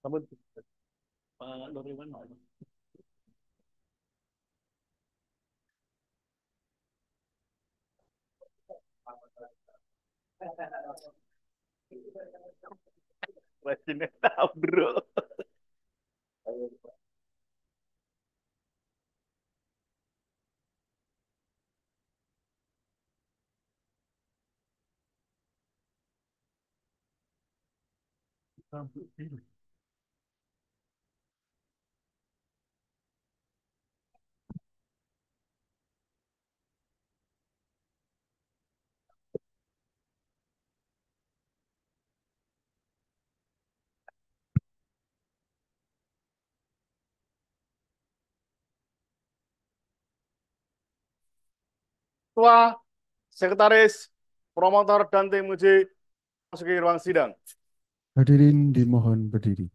Kamu Pak Nuriman mau? Rajinnya tahu bro. Ketua, Sekretaris, Promotor, dan tim uji masuki ruang sidang. Hadirin dimohon berdiri.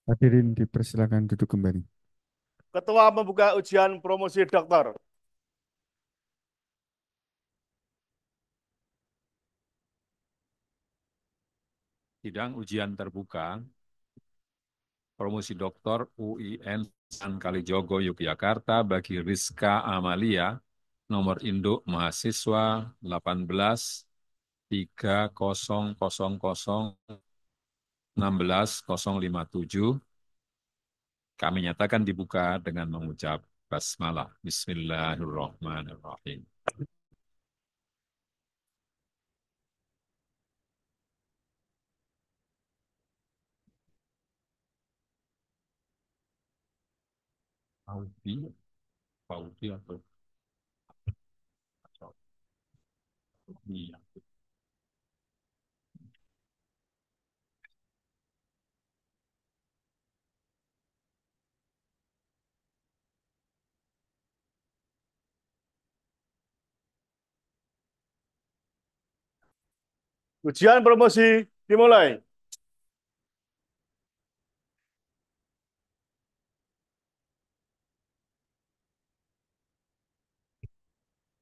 Hadirin dipersilakan duduk kembali. Ketua membuka ujian promosi doktor. Sidang ujian terbuka promosi doktor UIN Kalijogo Yogyakarta bagi Rizka Amalia, nomor induk mahasiswa 18.3000.16057. Kami nyatakan dibuka dengan mengucap basmalah. Bismillahirrahmanirrahim. Audi, Audi atau iya. Ujian promosi dimulai.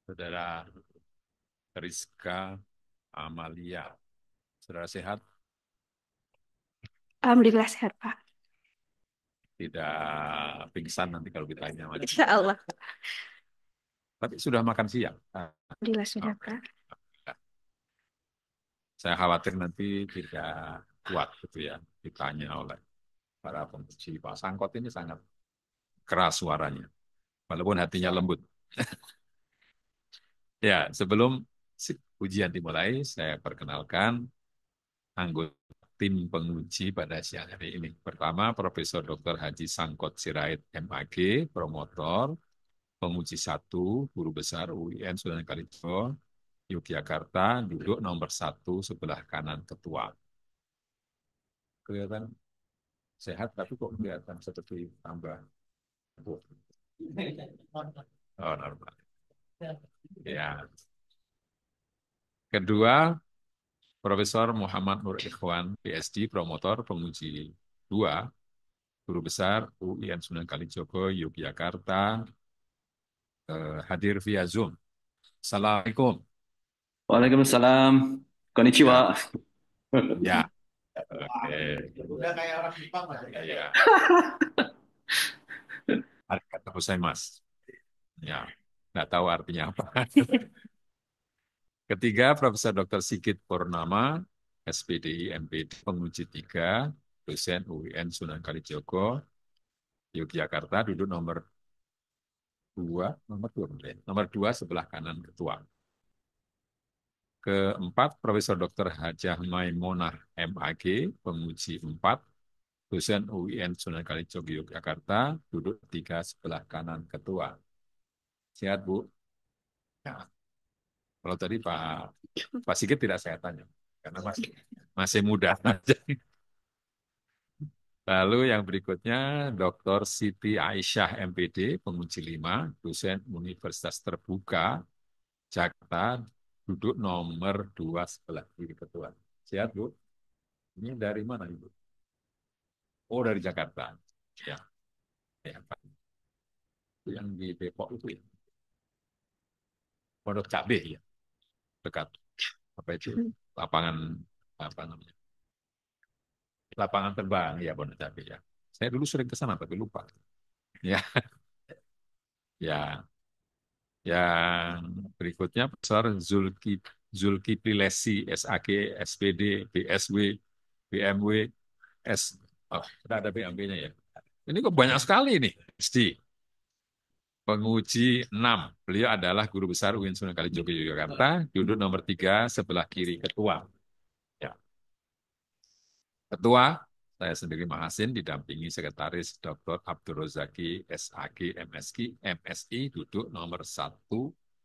Saudara Rizka Amalia. Saudara sehat? Alhamdulillah sehat, Pak. Tidak pingsan nanti kalau ditanya. Insya Allah. Tapi sudah makan siang. Alhamdulillah sudah, Oke. Pak. Saya khawatir nanti tidak kuat gitu ya ditanya oleh para penguji. Pak Sangkot ini sangat keras suaranya, walaupun hatinya lembut. Ya, sebelum ujian dimulai, saya perkenalkan anggota tim penguji pada siang hari ini. Pertama, Profesor Dr. Haji Sangkot Sirait, MAG, promotor, penguji 1, guru besar UIN Sunan Kalijogo, Yogyakarta, duduk nomor 1 sebelah kanan ketua. Kelihatan sehat, tapi kok kelihatan seperti tambah. Oh, normal. Ya. Kedua, Profesor Muhammad Nur Ikhwan, PhD, promotor, penguji 2, guru besar UIN Sunan Kalijogo, Yogyakarta, hadir via Zoom. Assalamualaikum. Waalaikumsalam. Ya, Konnichiwa. ya. Oke. Udah kayak orang Jepang lah. Ya. Arigatou gozaimasu. Ya, nggak tahu artinya apa. Ketiga, Profesor Dr. Sigit Purnama, SPDI, MPD, penguji 3, dosen UIN Sunan Kalijogo, Yogyakarta, duduk nomor 2 sebelah kanan ketua. keempat, Profesor Dr. Hajah Maimunah MAG, penguji 4, dosen UIN Sunan Kalijogo Yogyakarta, duduk 3 sebelah kanan ketua. Sehat, Bu? Ya. Kalau tadi Pak Sigit tidak saya tanya, karena masih muda aja. Lalu yang berikutnya, Dr. Siti Aisyah MPD, penguji 5, dosen Universitas Terbuka, Jakarta, duduk nomor 2 sebelah kiri ketua. Sehat, Bu? Ini dari mana, Ibu? Oh, dari Jakarta. Ya, ya, Pak. Itu yang di Depok itu ya. Pondok Cabe ya, dekat apa itu? Lapangan apa namanya? Lapangan terbang ya, Pondok Cabe ya. Saya dulu sering ke sana tapi lupa. Ya, ya. Yang berikutnya Profesor Zulkifli Lesi, SAG, SPD, BSW, BMW, S. Oh, tidak ada BMW-nya ya. Ini kok banyak sekali nih. SD. Penguji 6. Beliau adalah guru besar UIN Sunan Kalijogo Yogyakarta, duduk nomor 3 sebelah kiri ketua. Ya. Ketua, saya sendiri Mahasin, didampingi Sekretaris Dr. Abdul Rozaki, SAG, MSI, duduk nomor 1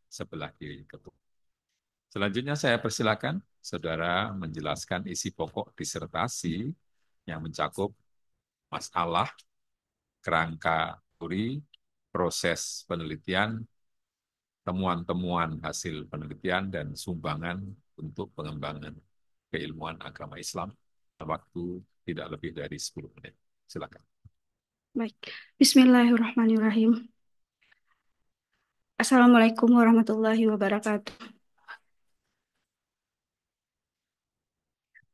sebelah kiri ketua. Selanjutnya saya persilakan saudara menjelaskan isi pokok disertasi yang mencakup masalah, kerangka teori, proses penelitian, temuan-temuan hasil penelitian, dan sumbangan untuk pengembangan keilmuan agama Islam. Waktu tidak lebih dari 10 menit. Silakan. Baik. Bismillahirrahmanirrahim. Assalamualaikum warahmatullahi wabarakatuh.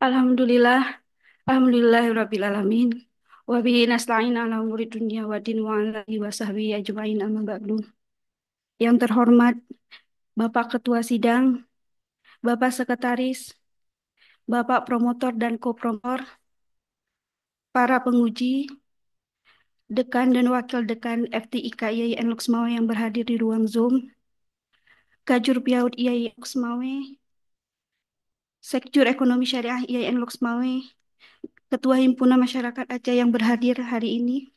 Alhamdulillah. Alhamdulillahirabbil alamin. Wa bihi nasta'in ala umuri dunya wa din wa ala alihi wa sahbihi ajmain amma ba'du. Yang terhormat Bapak Ketua Sidang, Bapak Sekretaris, Bapak Promotor dan Kopromotor, para penguji, Dekan dan Wakil Dekan FTIK IAIN Luxmawe yang berhadir di ruang Zoom, Kajur Piaud IAIN Luxmawe, Sekjur Ekonomi Syariah IAIN Luxmawe, Ketua Himpunan Masyarakat Aceh yang berhadir hari ini,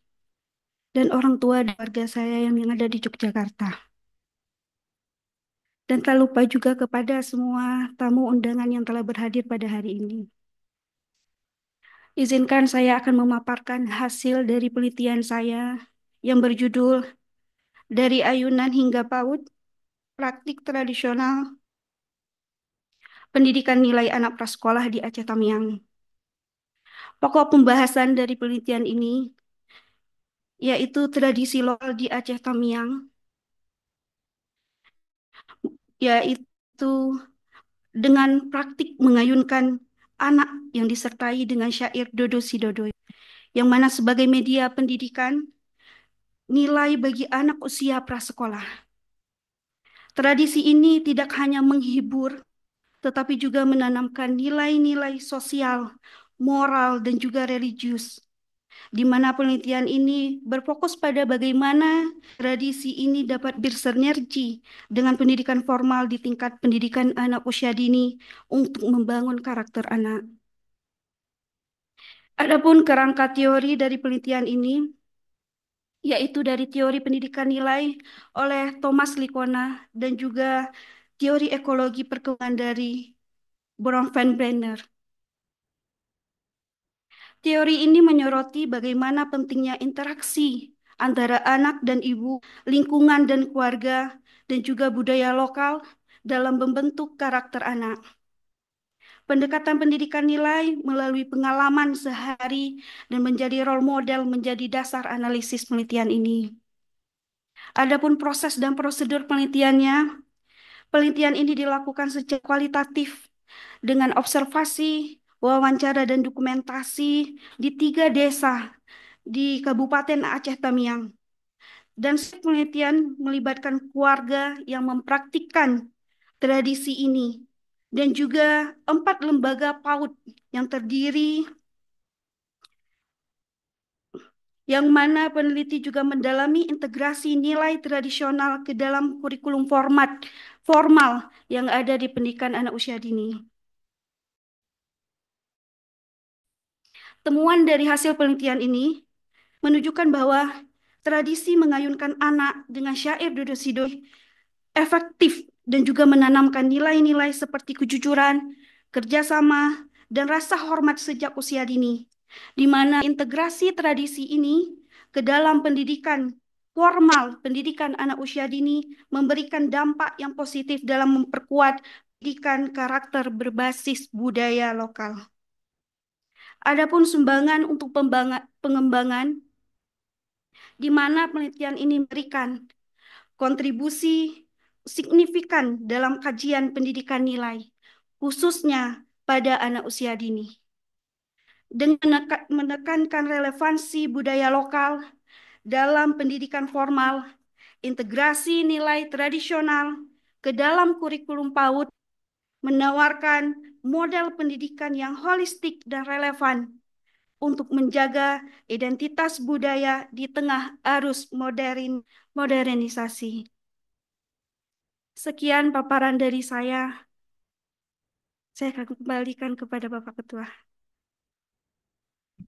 dan orang tua dan warga saya yang ada di Yogyakarta. Dan tak lupa juga kepada semua tamu undangan yang telah berhadir pada hari ini. Izinkan saya akan memaparkan hasil dari penelitian saya yang berjudul Dari Ayunan Hingga PAUD, Praktik Tradisional Pendidikan Nilai Anak Prasekolah di Aceh Tamiang. Pokok pembahasan dari penelitian ini yaitu tradisi lokal di Aceh Tamiang, yaitu dengan praktik mengayunkan anak yang disertai dengan syair Dodo Sidodo, yang mana sebagai media pendidikan nilai bagi anak usia prasekolah. Tradisi ini tidak hanya menghibur, tetapi juga menanamkan nilai-nilai sosial, moral, dan juga religius, di mana penelitian ini berfokus pada bagaimana tradisi ini dapat bersinergi dengan pendidikan formal di tingkat pendidikan anak usia dini untuk membangun karakter anak. Adapun kerangka teori dari penelitian ini, yaitu dari teori pendidikan nilai oleh Thomas Likona dan juga teori ekologi perkembangan dari Bron van Brenner. Teori ini menyoroti bagaimana pentingnya interaksi antara anak dan ibu, lingkungan dan keluarga, dan juga budaya lokal dalam membentuk karakter anak. Pendekatan pendidikan nilai melalui pengalaman sehari dan menjadi role model menjadi dasar analisis penelitian ini. Adapun proses dan prosedur penelitiannya, penelitian ini dilakukan secara kualitatif dengan observasi, wawancara, dan dokumentasi di 3 desa di Kabupaten Aceh Tamiang. Dan penelitian melibatkan keluarga yang mempraktikkan tradisi ini dan juga 4 lembaga PAUD yang terdiri yang mana peneliti juga mendalami integrasi nilai tradisional ke dalam kurikulum formal yang ada di pendidikan anak usia dini. Temuan dari hasil penelitian ini menunjukkan bahwa tradisi mengayunkan anak dengan syair Dodo Sido efektif dan juga menanamkan nilai-nilai seperti kejujuran, kerjasama, dan rasa hormat sejak usia dini, di mana integrasi tradisi ini ke dalam pendidikan formal, pendidikan anak usia dini memberikan dampak yang positif dalam memperkuat pendidikan karakter berbasis budaya lokal. Adapun sumbangan untuk pengembangan, di mana penelitian ini memberikan kontribusi signifikan dalam kajian pendidikan nilai, khususnya pada anak usia dini. Dengan menekankan relevansi budaya lokal dalam pendidikan formal, integrasi nilai tradisional ke dalam kurikulum PAUD, menawarkan model pendidikan yang holistik dan relevan untuk menjaga identitas budaya di tengah arus modernisasi. Sekian paparan dari saya. Saya akan kembalikan kepada Bapak Ketua.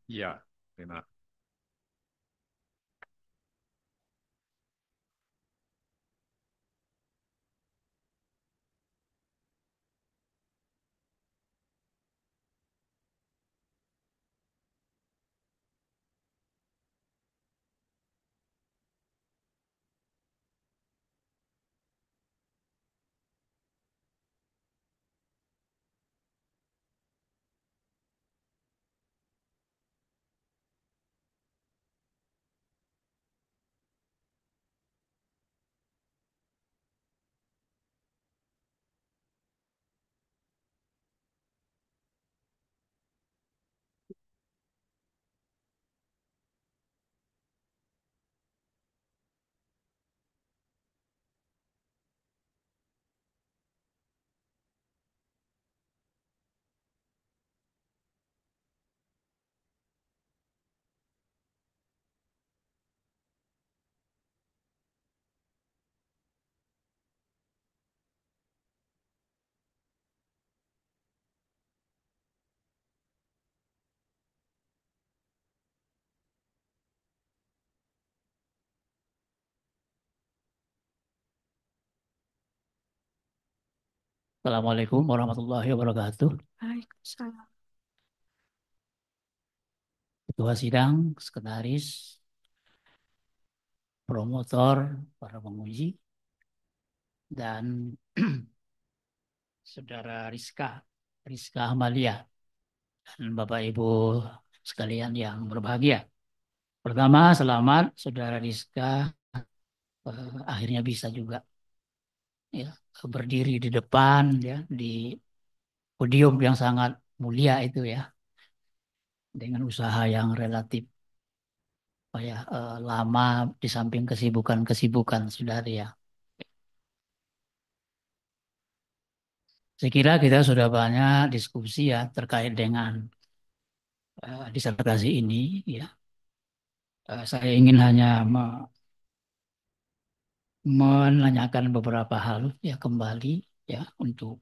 Ya, terima. Assalamualaikum warahmatullahi wabarakatuh. Waalaikumsalam. Ketua sidang, sekretaris, promotor, para penguji, dan saudara Rizka Amalia, dan Bapak Ibu sekalian yang berbahagia. Pertama, selamat saudara Rizka akhirnya bisa juga ya berdiri di depan ya di podium yang sangat mulia itu ya, dengan usaha yang relatif lama di samping kesibukan saudari ya. Saya kira kita sudah banyak diskusi ya terkait dengan disertasi ini ya. Saya ingin hanya menanyakan beberapa hal ya kembali ya untuk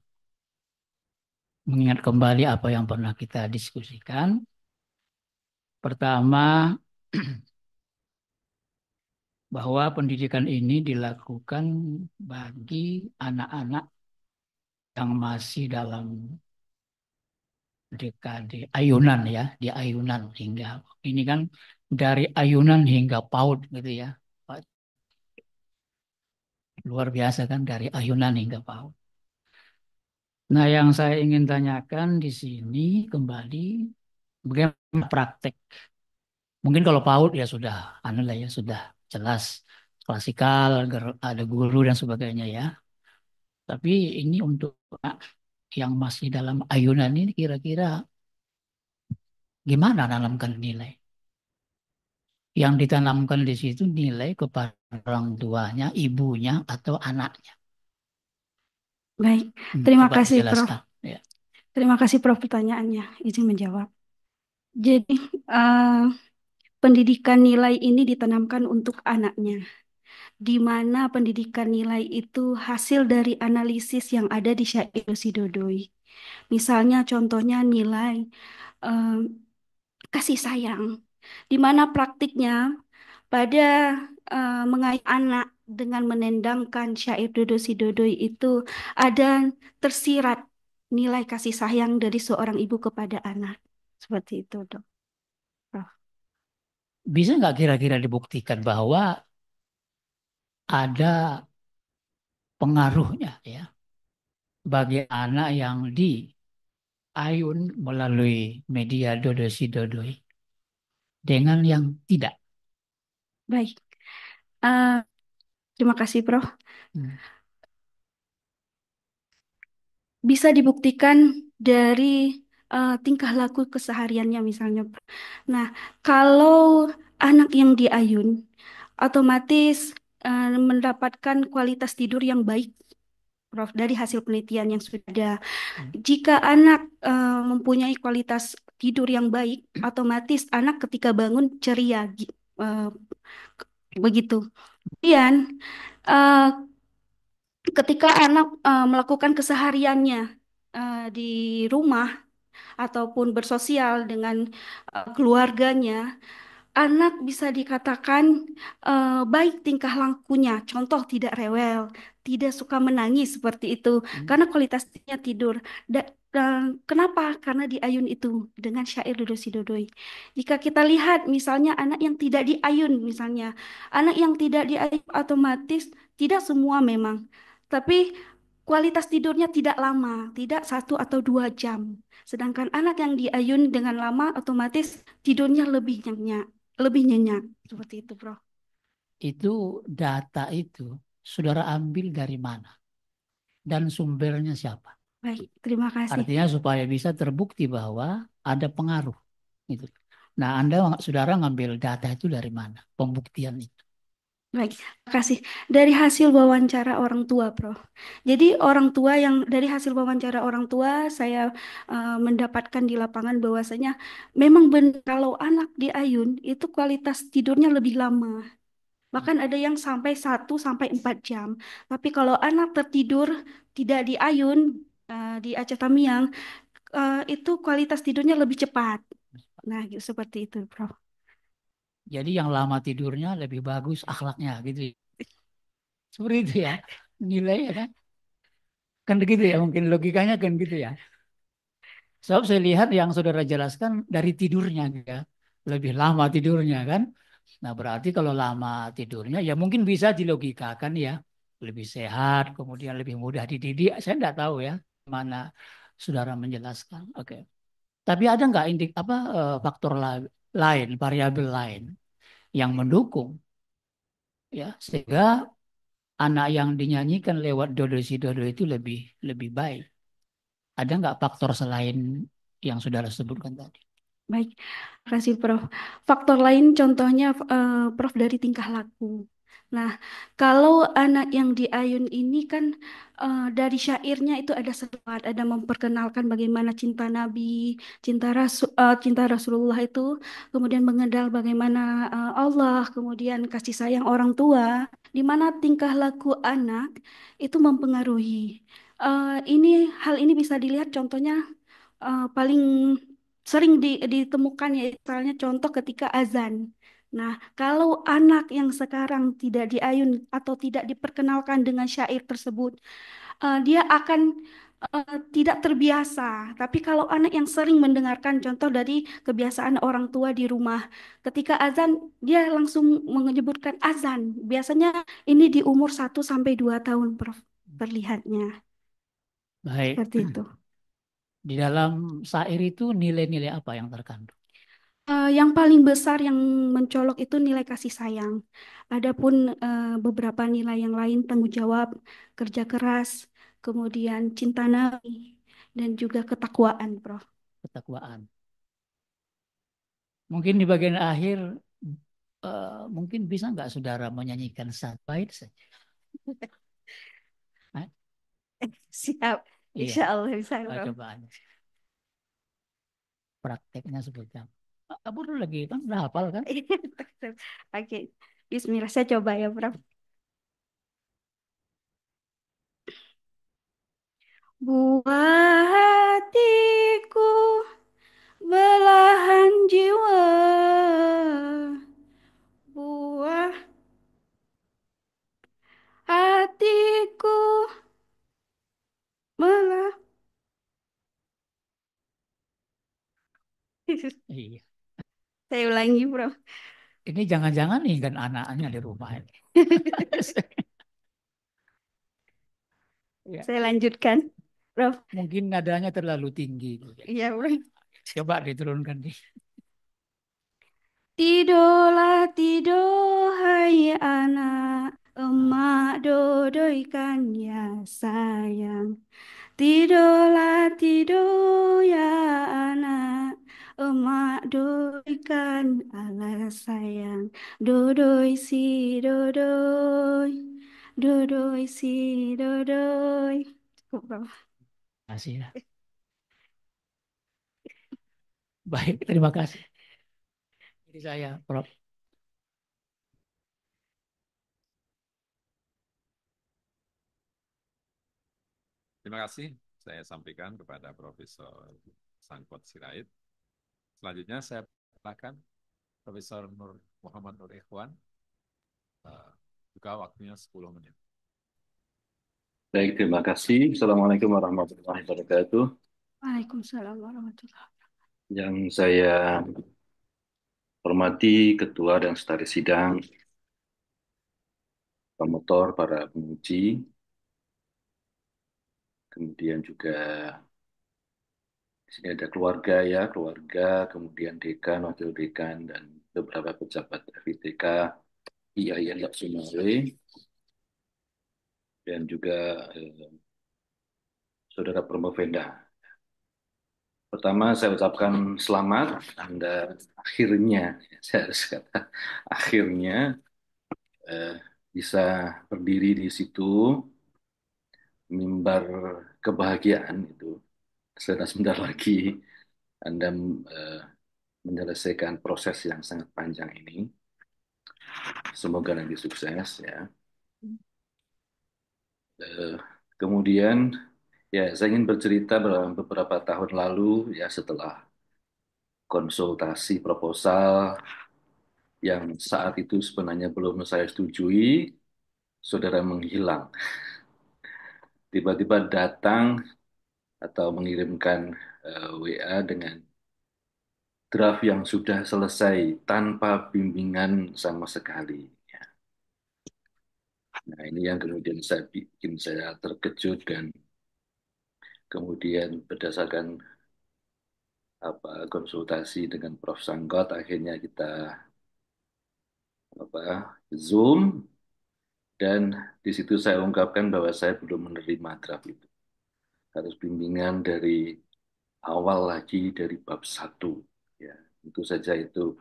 mengingat kembali apa yang pernah kita diskusikan. Pertama, bahwa pendidikan ini dilakukan bagi anak-anak yang masih dalam dekade ayunan ya, di ayunan hingga ini kan dari ayunan hingga PAUD gitu ya. Luar biasa kan dari ayunan hingga PAUD. Nah, yang saya ingin tanyakan di sini kembali bagaimana praktek. Mungkin kalau PAUD ya sudah lah ya sudah jelas klasikal, ada guru dan sebagainya ya. Tapi ini untuk yang masih dalam ayunan ini kira-kira gimana nanamkan nilai? Yang ditanamkan di situ nilai kepada orang tuanya, ibunya, atau anaknya. Baik, terima Coba kasih Prof. dijelaskan. Ya. Terima kasih Prof pertanyaannya. Izin menjawab. Jadi pendidikan nilai ini ditanamkan untuk anaknya, di mana pendidikan nilai itu hasil dari analisis yang ada di syair Sidodoi. Misalnya contohnya nilai eh, kasih sayang, di mana praktiknya pada mengayuh anak dengan menendangkan syair Dodo Sidodoi itu ada tersirat nilai kasih sayang dari seorang ibu kepada anak. Seperti itu, Dok. Prof. Bisa nggak kira-kira dibuktikan bahwa ada pengaruhnya ya bagi anak yang diayun melalui media Dodosi Dodoi dengan yang tidak? Baik. Eh, terima kasih, Prof. Hmm. Bisa dibuktikan dari tingkah laku kesehariannya misalnya. Nah, kalau anak yang diayun otomatis mendapatkan kualitas tidur yang baik, Prof, dari hasil penelitian yang sudah ada. Jika anak mempunyai kualitas tidur yang baik, otomatis anak ketika bangun ceria, eh, begitu. Kemudian, eh, ketika anak melakukan kesehariannya di rumah ataupun bersosial dengan keluarganya, anak bisa dikatakan baik tingkah lakunya, contoh tidak rewel, tidak suka menangis seperti itu, karena kualitasnya tidur. Kenapa? Karena diayun itu dengan syair Dodo Sidodoi. Jika kita lihat misalnya anak yang tidak diayun, misalnya anak yang tidak diayun otomatis tidak semua memang, tapi kualitas tidurnya tidak lama, tidak 1 atau 2 jam. Sedangkan anak yang diayun dengan lama otomatis tidurnya lebih nyenyak. Seperti itu, Bro. Itu data itu saudara ambil dari mana dan sumbernya siapa? Baik, terima kasih. Artinya supaya bisa terbukti bahwa ada pengaruh gitu. Nah, saudara ngambil data itu dari mana? Pembuktian itu. Baik, terima kasih. Dari hasil wawancara orang tua, Bro. Jadi orang tua yang dari hasil wawancara orang tua saya mendapatkan di lapangan bahwasanya memang benar kalau anak diayun itu kualitas tidurnya lebih lama. Bahkan ada yang sampai 1 sampai 4 jam. Tapi kalau anak tertidur tidak diayun di Aceh Tamiang, itu kualitas tidurnya lebih cepat. Nah, gitu, seperti itu, Prof. Jadi yang lama tidurnya lebih bagus akhlaknya gitu. Seperti itu ya. Nilainya kan. Kan begitu ya, mungkin logikanya kan gitu ya. Sebab saya lihat yang saudara jelaskan dari tidurnya ya. Lebih lama tidurnya kan. Nah, berarti kalau lama tidurnya ya mungkin bisa dilogikakan ya. Lebih sehat, kemudian lebih mudah dididik. Saya tidak tahu ya mana saudara menjelaskan. Oke. Tapi ada nggak faktor lain, variabel lain yang mendukung ya sehingga anak yang dinyanyikan lewat Dodo si Dodo itu lebih lebih baik. Ada nggak faktor selain yang saudara sebutkan tadi? Baik, terima kasih, Prof. Faktor lain contohnya, Prof, dari tingkah laku. Nah, kalau anak yang diayun ini kan dari syairnya itu ada seruat, ada memperkenalkan bagaimana cinta Nabi, cinta Rasulullah itu, kemudian mengenal bagaimana Allah, kemudian kasih sayang orang tua, di mana tingkah laku anak itu mempengaruhi. Hal ini bisa dilihat contohnya paling sering ditemukan ya, misalnya contoh ketika azan. Nah, kalau anak yang sekarang tidak diayun atau tidak diperkenalkan dengan syair tersebut, dia akan tidak terbiasa. Tapi kalau anak yang sering mendengarkan contoh dari kebiasaan orang tua di rumah, ketika azan dia langsung menyebutkan azan. Biasanya ini di umur 1 sampai 2 tahun, Prof. Terlihatnya Baik. seperti itu. Di dalam syair itu nilai-nilai apa yang terkandung? Yang paling besar yang mencolok itu nilai kasih sayang. Adapun beberapa nilai yang lain tanggung jawab, kerja keras, kemudian cinta nabi, dan juga ketakwaan, Prof. Ketakwaan. Mungkin di bagian akhir mungkin bisa nggak saudara menyanyikan satu bait saja? Hah? Siap, Iya. insya Allah bisa, Prof. Coba aja. Prakteknya seperti apa? Abu dulu lagi kan udah hafal kan? Oke, Bismillah saya coba ya, Prof. Buah hatiku, belahan jiwa, buah hatiku, belah. Iya. Saya ulangi, Prof. Ini jangan-jangan nih kan anaknya di rumah ini. Ya, Saya lanjutkan, Prof. mungkin nadanya terlalu tinggi. Iya, Prof. Coba diturunkan nih. Tidurlah tidur hai anak, emak dodoikan ya sayang. Tidurlah tidur ya anak, emak dodoikan ala sayang. Dodoi si dodoi, dodoi si dodoi. Cukup, Prof. Kasih ya. Baik, terima kasih. Ini saya, Prof. Terima kasih saya sampaikan kepada Profesor Sangkot Sirait. Selanjutnya saya persilakan Profesor Muhammad Nur Ikhwan. Juga waktunya 10 menit. Baik, terima kasih. Assalamualaikum warahmatullahi wabarakatuh. Waalaikumsalam warahmatullahi wabarakatuh. Yang saya hormati Ketua dan Sekretaris Sidang, promotor, para penguji, kemudian juga di sini ada keluarga ya, keluarga, kemudian dekan, wakil dekan, dan beberapa pejabat FITK, IAIN Sumawe, dan juga Saudara Promovenda. Pertama, saya ucapkan selamat Anda akhirnya, saya harus kata akhirnya bisa berdiri di situ, mimbar kebahagiaan itu. Sebentar lagi Anda menyelesaikan proses yang sangat panjang ini. Semoga nanti sukses ya. Kemudian ya saya ingin bercerita beberapa tahun lalu ya setelah konsultasi proposal yang saat itu sebenarnya belum saya setujui, saudara menghilang. Tiba-tiba datang atau mengirimkan WA dengan draft yang sudah selesai tanpa bimbingan sama sekali. Ya. Nah, ini yang kemudian bikin saya terkejut dan kemudian berdasarkan konsultasi dengan Prof. Sanggot, akhirnya kita Zoom dan di situ saya ungkapkan bahwa saya belum menerima draft itu. Harus bimbingan dari awal lagi dari bab 1. Ya, tentu saja itu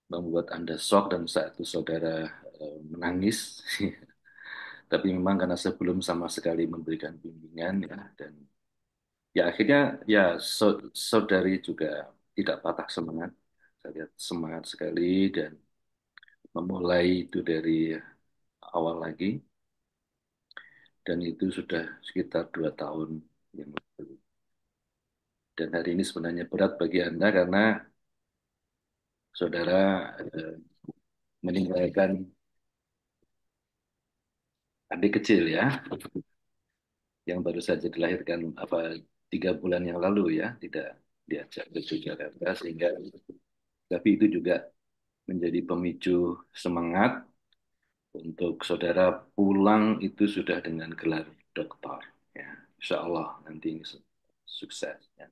membuat Anda shock dan saat itu saudara menangis. Tapi memang karena sebelum sama sekali memberikan bimbingan ya dan ya akhirnya ya saudari juga tidak patah semangat. Saya lihat semangat sekali dan memulai itu dari awal lagi dan itu sudah sekitar 2 tahun yang lalu. Dan hari ini sebenarnya berat bagi Anda karena saudara meninggalkan adik kecil ya, yang baru saja dilahirkan 3 bulan yang lalu ya, tidak diajak ke Yogyakarta sehingga tapi itu juga menjadi pemicu semangat untuk saudara pulang itu sudah dengan gelar doktor ya, Insya Allah nanti ini sukses ya.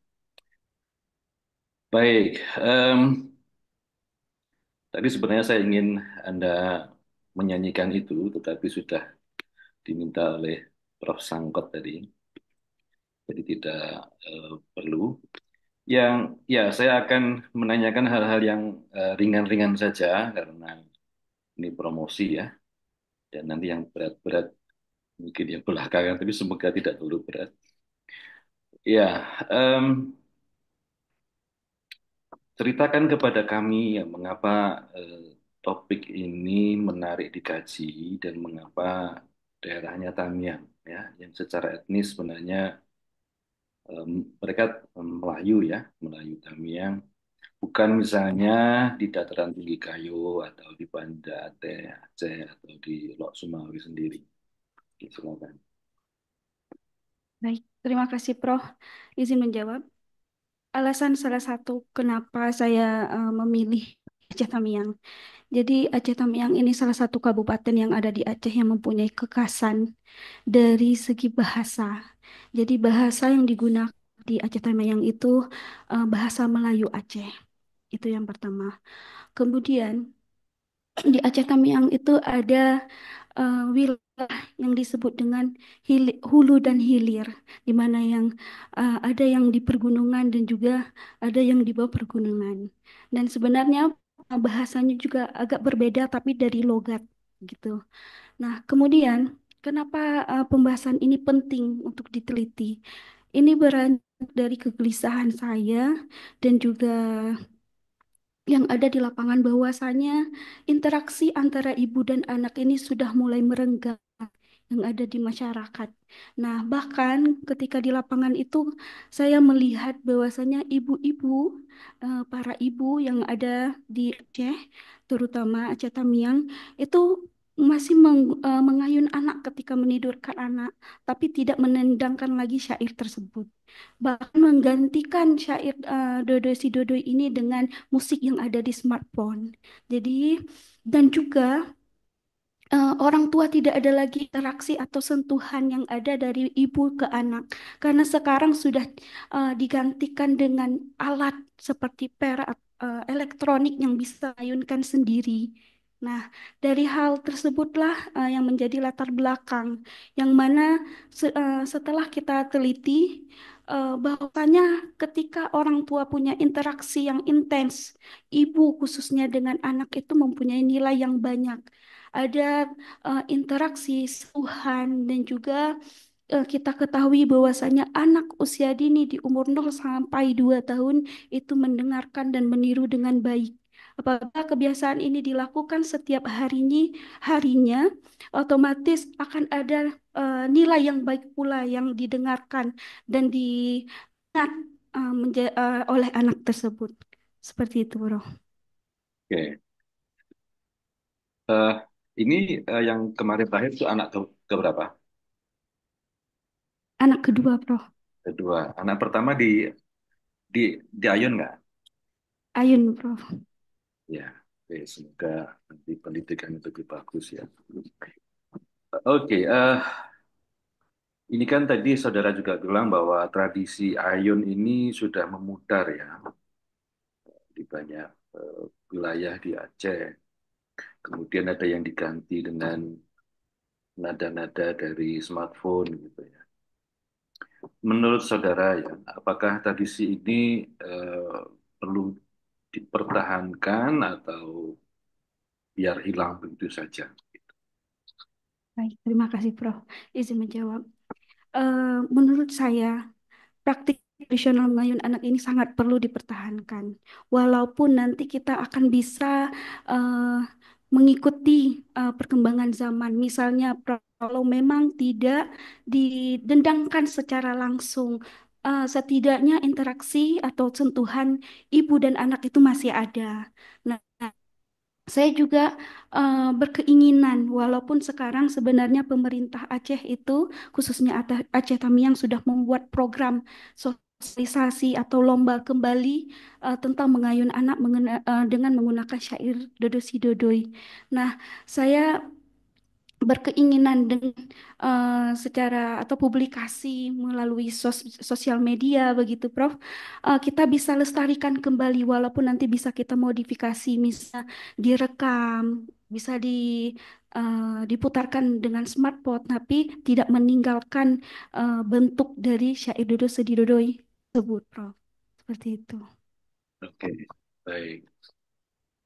Baik, tadi sebenarnya saya ingin Anda menyanyikan itu, tetapi sudah diminta oleh Prof. Sangkot tadi, jadi tidak perlu. Yang ya saya akan menanyakan hal-hal yang ringan-ringan saja karena ini promosi ya, dan nanti yang berat-berat mungkin yang belakangan, tapi semoga tidak terlalu berat. Ya, ceritakan kepada kami ya mengapa topik ini menarik dikaji dan mengapa daerahnya Tamiang ya yang secara etnis sebenarnya mereka Melayu ya, Melayu Tamiang, bukan misalnya di dataran tinggi Kayo atau di Banda Aceh atau di Lok Sumawi sendiri. Silakan. Baik, terima kasih Prof. Izin menjawab. Alasan salah satu kenapa saya memilih Aceh Tamiang. Jadi Aceh Tamiang ini salah satu kabupaten yang ada di Aceh yang mempunyai kekhasan dari segi bahasa. Jadi bahasa yang digunakan di Aceh Tamiang itu bahasa Melayu Aceh. Itu yang pertama. Kemudian di Aceh Tamiang itu ada wilayah yang disebut dengan hulu dan hilir, di mana yang ada yang di pergunungan dan juga ada yang di bawah pergunungan. Dan sebenarnya bahasanya juga agak berbeda, tapi dari logat gitu. Nah, kemudian kenapa pembahasan ini penting untuk diteliti? Ini beranjak dari kegelisahan saya dan juga yang ada di lapangan bahwasanya interaksi antara ibu dan anak ini sudah mulai merenggang yang ada di masyarakat. Nah, bahkan ketika di lapangan itu saya melihat bahwasanya ibu-ibu, para ibu yang ada di Aceh, terutama Aceh Tamiang, itu masih mengayun anak ketika menidurkan anak, tapi tidak menendangkan lagi syair tersebut. Bahkan menggantikan syair Dodoi si Dodoi ini dengan musik yang ada di smartphone. Jadi, dan juga orang tua tidak ada lagi interaksi atau sentuhan yang ada dari ibu ke anak karena sekarang sudah digantikan dengan alat seperti perak elektronik yang bisa ayunkan sendiri. Nah, dari hal tersebutlah yang menjadi latar belakang yang mana setelah kita teliti bahwasanya ketika orang tua punya interaksi yang intens, ibu khususnya dengan anak itu mempunyai nilai yang banyak, ada interaksi Tuhan dan juga kita ketahui bahwasanya anak usia dini di umur 0 sampai 2 tahun itu mendengarkan dan meniru dengan baik. Apabila kebiasaan ini dilakukan setiap harinya, otomatis akan ada nilai yang baik pula yang didengarkan dan diingat oleh anak tersebut. Seperti itu, Bro. Oke. Eh, ini yang kemarin terakhir itu anak keberapa? Anak kedua, Bro. Kedua. Anak pertama di Ayun nggak? Ayun, Bro. Ya. Oke, semoga nanti pendidikan itu lebih bagus ya. Oke, ini kan tadi saudara juga bilang bahwa tradisi Ayun ini sudah memudar ya di banyak wilayah di Aceh. Kemudian ada yang diganti dengan nada-nada dari smartphone gitu ya. Menurut saudara ya, apakah tradisi ini perlu dipertahankan atau biar hilang begitu saja? Baik, terima kasih, Prof. Izin menjawab. Menurut saya, praktik tradisional mengayun anak ini sangat perlu dipertahankan. Walaupun nanti kita akan bisa eh, mengikuti perkembangan zaman. Misalnya, kalau memang tidak didendangkan secara langsung, setidaknya interaksi atau sentuhan ibu dan anak itu masih ada. Nah, saya juga berkeinginan, walaupun sekarang sebenarnya pemerintah Aceh itu, khususnya Aceh Tamiang, sudah membuat program sosialisasi atau lomba kembali tentang mengayun anak dengan menggunakan syair Dodosi Dodoi. Nah, saya berkeinginan dengan secara atau publikasi melalui sosial media begitu Prof, kita bisa lestarikan kembali walaupun nanti bisa kita modifikasi, bisa direkam, bisa diputarkan dengan smartphone tapi tidak meninggalkan bentuk dari syair Dodo Sedidodoi tersebut Prof, seperti itu. Oke, baik.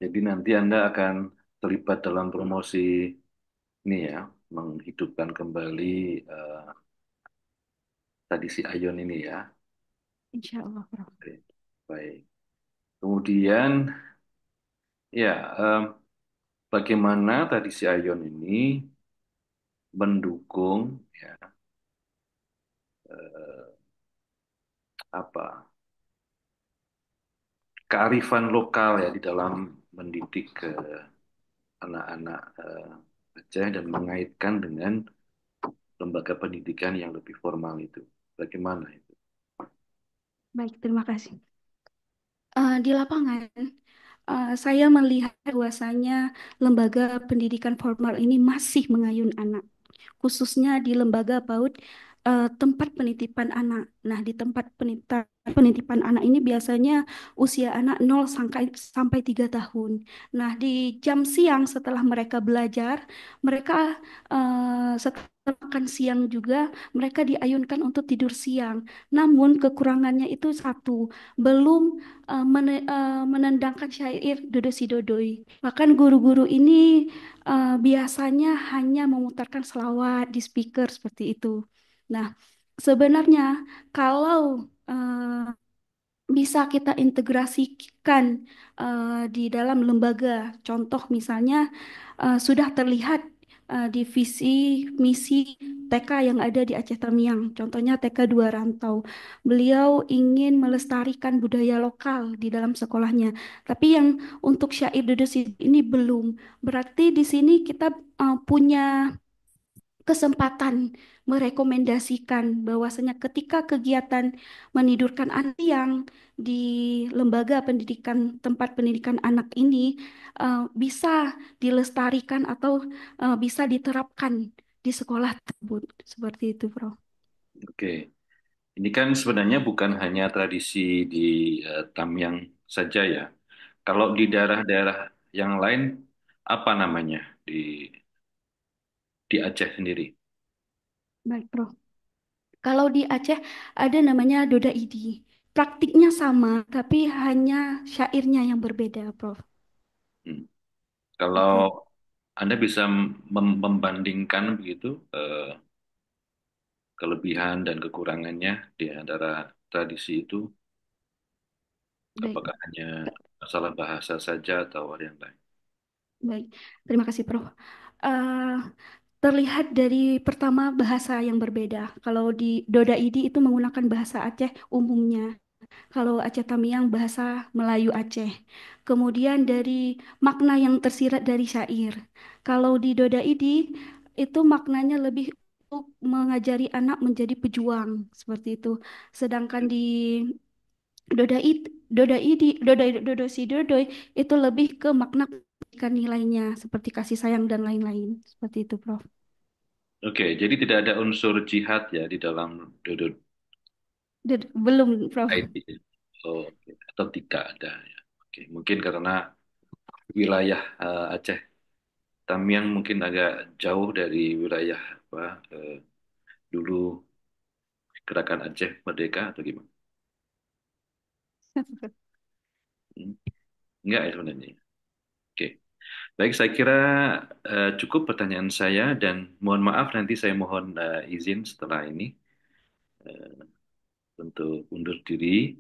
Jadi nanti Anda akan terlibat dalam promosi ini ya, menghidupkan kembali eh, tradisi Ayun ini ya. Insya Allah Prof. Oke, baik. Kemudian ya bagaimana tradisi Ayon ini mendukung ya eh, apa kearifan lokal ya di dalam mendidik anak-anak Aceh dan mengaitkan dengan lembaga pendidikan yang lebih formal itu. Bagaimana itu? Baik, terima kasih. Di lapangan, saya melihat bahwasanya lembaga pendidikan formal ini masih mengayun anak, khususnya di lembaga PAUD, tempat penitipan anak. Nah, di tempat penitipan anak ini biasanya usia anak 0 sampai 3 tahun. Nah, di jam siang setelah mereka belajar, mereka setelah makan siang juga mereka diayunkan untuk tidur siang. Namun kekurangannya itu satu, belum menendangkan syair Dodo Sidodoi. Bahkan guru-guru ini biasanya hanya memutarkan selawat di speaker seperti itu. Nah, sebenarnya kalau bisa kita integrasikan di dalam lembaga, contoh misalnya sudah terlihat di visi misi TK yang ada di Aceh Tamiang, contohnya TK Dua Rantau. Beliau ingin melestarikan budaya lokal di dalam sekolahnya, tapi yang untuk syair Dodo Sidi ini belum. Berarti di sini kita punya kesempatan merekomendasikan bahwasanya ketika kegiatan menidurkan anak yang di lembaga pendidikan tempat pendidikan anak ini bisa dilestarikan atau bisa diterapkan di sekolah tersebut seperti itu, Bro. Oke, ini kan sebenarnya bukan hanya tradisi di Tamiang saja ya. Kalau di daerah-daerah yang lain, apa namanya di Aceh sendiri? Baik, Bro. Kalau di Aceh ada namanya Doda Idi. Praktiknya sama, tapi hanya syairnya yang berbeda, Prof. Hmm. Kalau Itu. Anda bisa membandingkan begitu kelebihan dan kekurangannya di antara tradisi itu, Baik. apakah hanya masalah bahasa saja atau ada yang lain? Baik, terima kasih Prof. Eh, Terlihat dari pertama bahasa yang berbeda. Kalau di Doda Idi itu menggunakan bahasa Aceh umumnya. Kalau Aceh Tamiang bahasa Melayu Aceh. Kemudian dari makna yang tersirat dari syair. Kalau di Doda Idi itu maknanya lebih untuk mengajari anak menjadi pejuang seperti itu. Sedangkan di Doda It, Doda Idi, Dodo si Dodoi itu lebih ke makna pendidikan nilainya seperti kasih sayang dan lain-lain. Seperti itu, Prof. Oke, jadi tidak ada unsur jihad ya di dalam duduk Belum, Prof. IT. Oh, oke. Atau tidak ada ya. Oke, mungkin karena wilayah Aceh Tamiang mungkin agak jauh dari wilayah apa dulu gerakan Aceh Merdeka atau gimana? Hmm, enggak ya sebenarnya. Oke. Baik, saya kira cukup pertanyaan saya dan mohon maaf nanti saya mohon izin setelah ini untuk undur diri.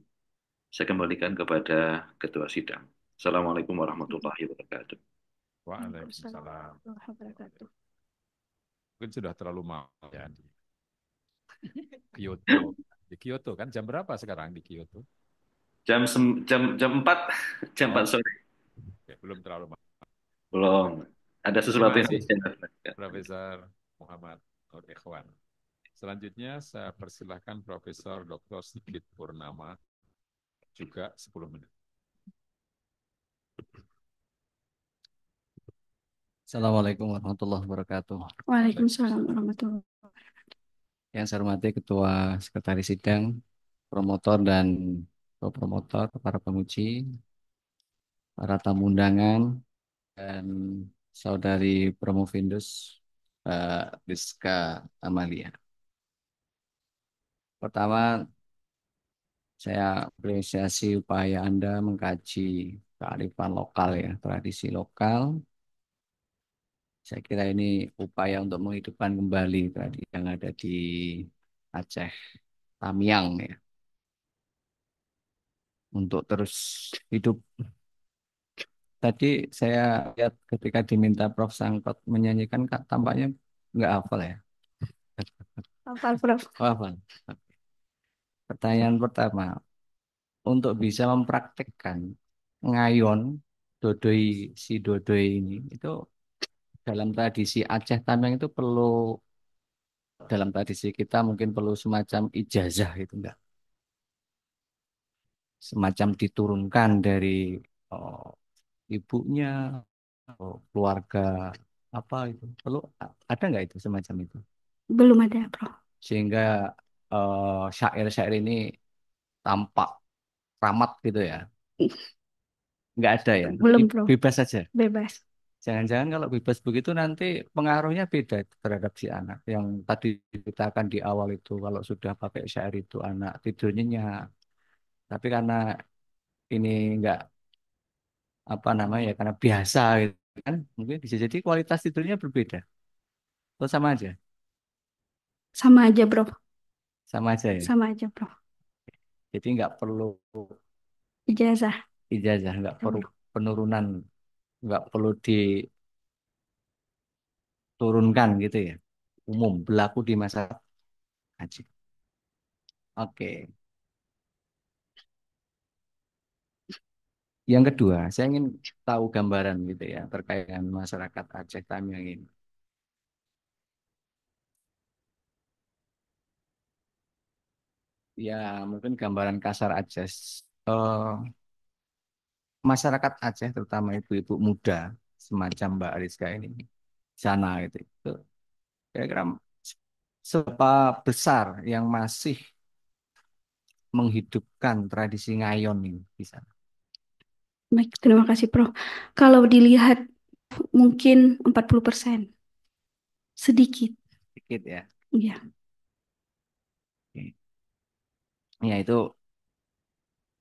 Saya kembalikan kepada Ketua Sidang. Assalamualaikum warahmatullahi wabarakatuh. Waalaikumsalam Waalaikumsalam. warahmatullahi wabarakatuh. Mungkin sudah terlalu malam ya di Kyoto. Di Kyoto kan jam berapa sekarang di Kyoto? Jam 4 jam 4 Oh, sore. oke, belum terlalu malam. Belum. Ada Terima sesuatu yang kasih saya lakukan. Profesor Muhammad Nur Ikhwan. Selanjutnya saya persilahkan Profesor Dr. Sigit Purnama juga 10 menit. Assalamualaikum warahmatullahi wabarakatuh. Waalaikumsalam warahmatullahi Yang saya hormati Ketua Sekretaris Sidang, promotor dan promotor, para penguji, para tamu undangan, dan saudari Promovindus Rizka Amalia. Pertama, saya apresiasi upaya Anda mengkaji kearifan lokal ya, tradisi lokal. Saya kira ini upaya untuk menghidupkan kembali tradisi yang ada di Aceh Tamiang ya. untuk terus hidup. Tadi saya lihat ketika diminta Prof. Sangkot menyanyikan, Kak, tampaknya nggak hafal ya. Hafal, Prof. Oh, hafal. Pertanyaan pertama, untuk bisa mempraktekkan ngayon dodoi si dodoi ini itu dalam tradisi Aceh Tamiang itu perlu, dalam tradisi kita mungkin perlu semacam ijazah gitu enggak? Semacam diturunkan dari oh, ibunya, oh, keluarga apa itu perlu, ada nggak itu semacam itu Belum ada, Prof. sehingga syair-syair ini tampak keramat gitu ya? Nggak ada ya, Belum, Prof. bebas saja. Bebas. Jangan-jangan kalau bebas begitu nanti pengaruhnya beda terhadap si anak. Yang tadi diceritakan di awal itu, kalau sudah pakai syair itu anak tidurnya nyenyak. Tapi karena ini enggak apa namanya ya, karena biasa gitu kan, mungkin bisa jadi kualitas tidurnya berbeda. Atau sama aja? Sama aja, Prof. Sama aja ya. Sama aja, Prof. Jadi nggak perlu Ijazah. ijazah, nggak perlu penurunan, nggak perlu diturunkan gitu ya. Umum berlaku di masa haji. Oke. Yang kedua, saya ingin tahu gambaran gitu ya terkait dengan masyarakat Aceh Tamiang ini. Ya, mungkin gambaran kasar aja. Masyarakat Aceh, terutama ibu-ibu muda semacam Mbak Rizka ini, di sana gitu. Itu kira-kira seberapa besar yang masih menghidupkan tradisi ngayon ini di sana? Baik, terima kasih, Prof. Kalau dilihat mungkin 40%. Sedikit. Sedikit ya. Iya. Oke. Ya, itu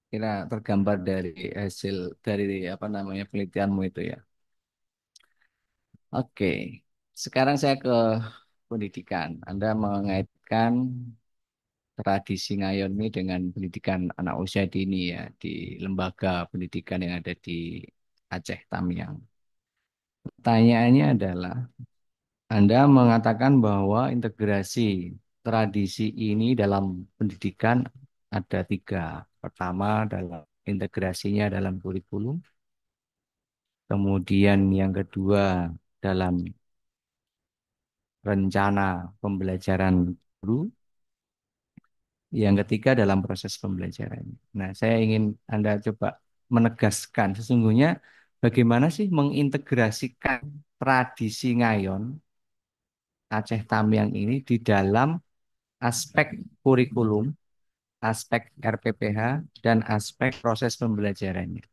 kira tergambar dari hasil dari apa namanya penelitianmu itu ya. Oke, sekarang saya ke pendidikan. Anda mengaitkan tradisi ngayon ini dengan pendidikan anak usia dini ya di lembaga pendidikan yang ada di Aceh Tamiang. Pertanyaannya adalah, Anda mengatakan bahwa integrasi tradisi ini dalam pendidikan ada tiga. Pertama dalam integrasinya dalam kurikulum, kemudian yang kedua dalam rencana pembelajaran guru, yang ketiga dalam proses pembelajaran. Nah, saya ingin Anda coba menegaskan sesungguhnya bagaimana sih mengintegrasikan tradisi ngayon Aceh Tamiang ini di dalam aspek kurikulum, aspek RPPH, dan aspek proses pembelajarannya.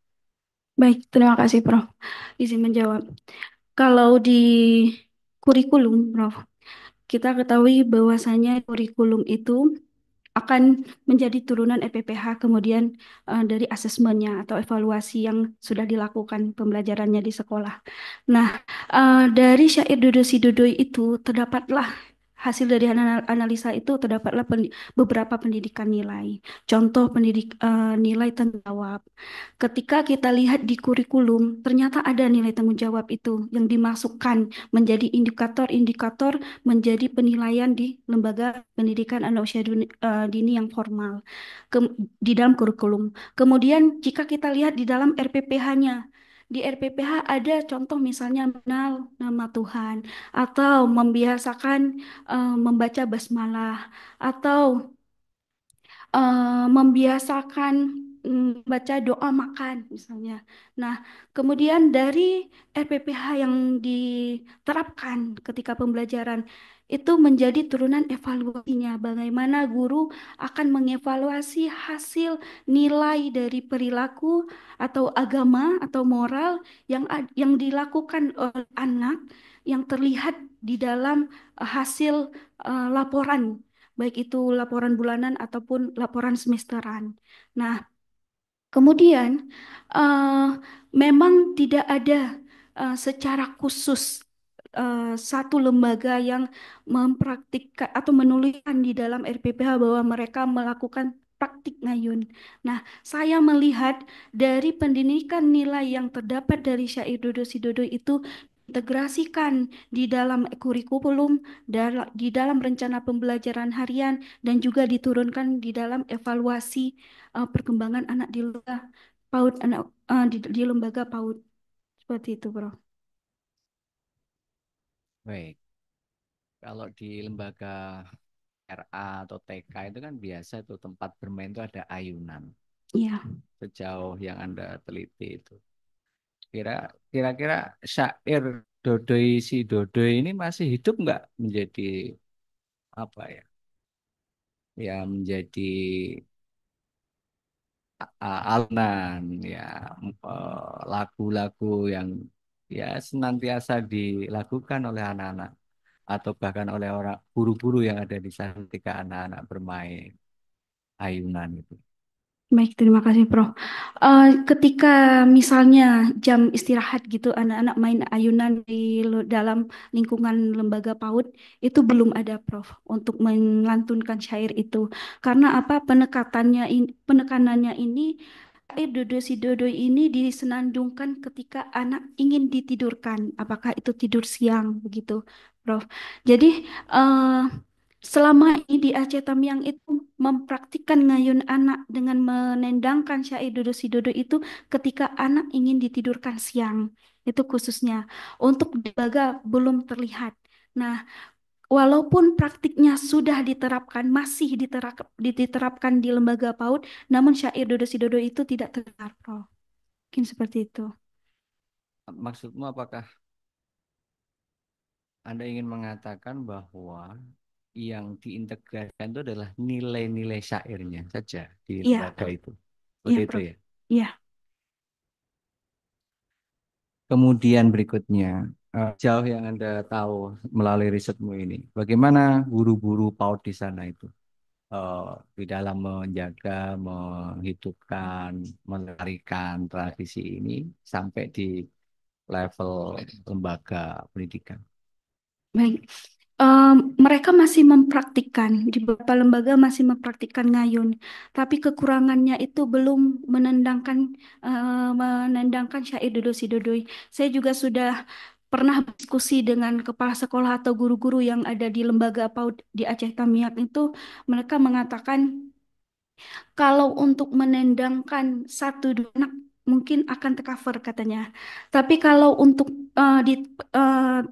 Baik, terima kasih, Prof. Izin menjawab. Kalau di kurikulum, Prof, kita ketahui bahwasanya kurikulum itu akan menjadi turunan RPPH kemudian dari asesmennya atau evaluasi yang sudah dilakukan pembelajarannya di sekolah. Nah, dari syair Dodo Si Dodoi itu terdapatlah hasil dari analisa itu terdapatlah beberapa pendidikan nilai. Contoh nilai tanggung jawab. Ketika kita lihat di kurikulum, ternyata ada nilai tanggung jawab itu yang dimasukkan menjadi indikator-indikator menjadi penilaian di lembaga pendidikan anak usia dini yang formal di dalam kurikulum. Kemudian jika kita lihat di dalam RPPH-nya, di RPPH ada contoh misalnya mengenal nama Tuhan atau membiasakan membaca basmalah atau membiasakan baca doa makan misalnya. Nah, kemudian dari RPPH yang diterapkan ketika pembelajaran itu menjadi turunan evaluasinya. Bagaimana guru akan mengevaluasi hasil nilai dari perilaku atau agama atau moral yang dilakukan oleh anak yang terlihat di dalam hasil laporan baik itu laporan bulanan ataupun laporan semesteran. Nah, kemudian eh, memang tidak ada secara khusus satu lembaga yang mempraktikkan atau menuliskan di dalam RPPH bahwa mereka melakukan praktik ngayun. Nah, saya melihat dari pendidikan nilai yang terdapat dari syair Dodo Sidodo itu integrasikan di dalam kurikulum, di dalam rencana pembelajaran harian, dan juga diturunkan di dalam evaluasi perkembangan anak di lembaga PAUD, di lembaga PAUD. Seperti itu, Bro. Baik, kalau di lembaga RA atau TK itu kan biasa itu tempat bermain itu ada ayunan. Iya. Sejauh yang Anda teliti itu. Kira-kira syair Dodoi si Dodoi ini masih hidup nggak menjadi apa ya? Ya menjadi alunan ya lagu-lagu yang ya senantiasa dilakukan oleh anak-anak atau bahkan oleh orang guru-guru yang ada di sana ketika anak-anak bermain ayunan itu. Baik, terima kasih, Prof. Ketika misalnya jam istirahat gitu, anak-anak main ayunan di dalam lingkungan lembaga PAUD, itu belum ada, Prof, untuk melantunkan syair itu. Karena apa? Penekanannya ini, syair Dodo si Dodo ini disenandungkan ketika anak ingin ditidurkan. Apakah itu tidur siang, begitu, Prof. Jadi, eh, selama ini di Aceh Tamiang itu mempraktikkan ngayun anak dengan menendangkan syair Dodo si Dodo itu ketika anak ingin ditidurkan siang. Itu khususnya. Untuk di lembaga belum terlihat. Nah, walaupun praktiknya sudah diterapkan, masih diterapkan di lembaga PAUD, namun syair Dodo si Dodo itu tidak terdengar, Prof. Mungkin seperti itu. Maksudmu apakah Anda ingin mengatakan bahwa yang diintegrasikan itu adalah nilai-nilai syairnya saja di Iya, lembaga itu? iya, Seperti itu Prof. ya. Iya. Kemudian berikutnya, jauh yang Anda tahu melalui risetmu ini, bagaimana guru-guru PAUD di sana itu? Di dalam menjaga, menghidupkan, melestarikan tradisi ini sampai di level lembaga pendidikan. Baik. Mereka masih mempraktikkan, di beberapa lembaga masih mempraktikkan ngayun, tapi kekurangannya itu belum menendangkan syair Dodo si Dodoi. Saya juga sudah pernah berdiskusi dengan kepala sekolah atau guru-guru yang ada di lembaga PAUD di Aceh Tamiang itu, mereka mengatakan kalau untuk menendangkan satu dua anak mungkin akan tercover katanya. Tapi kalau untuk di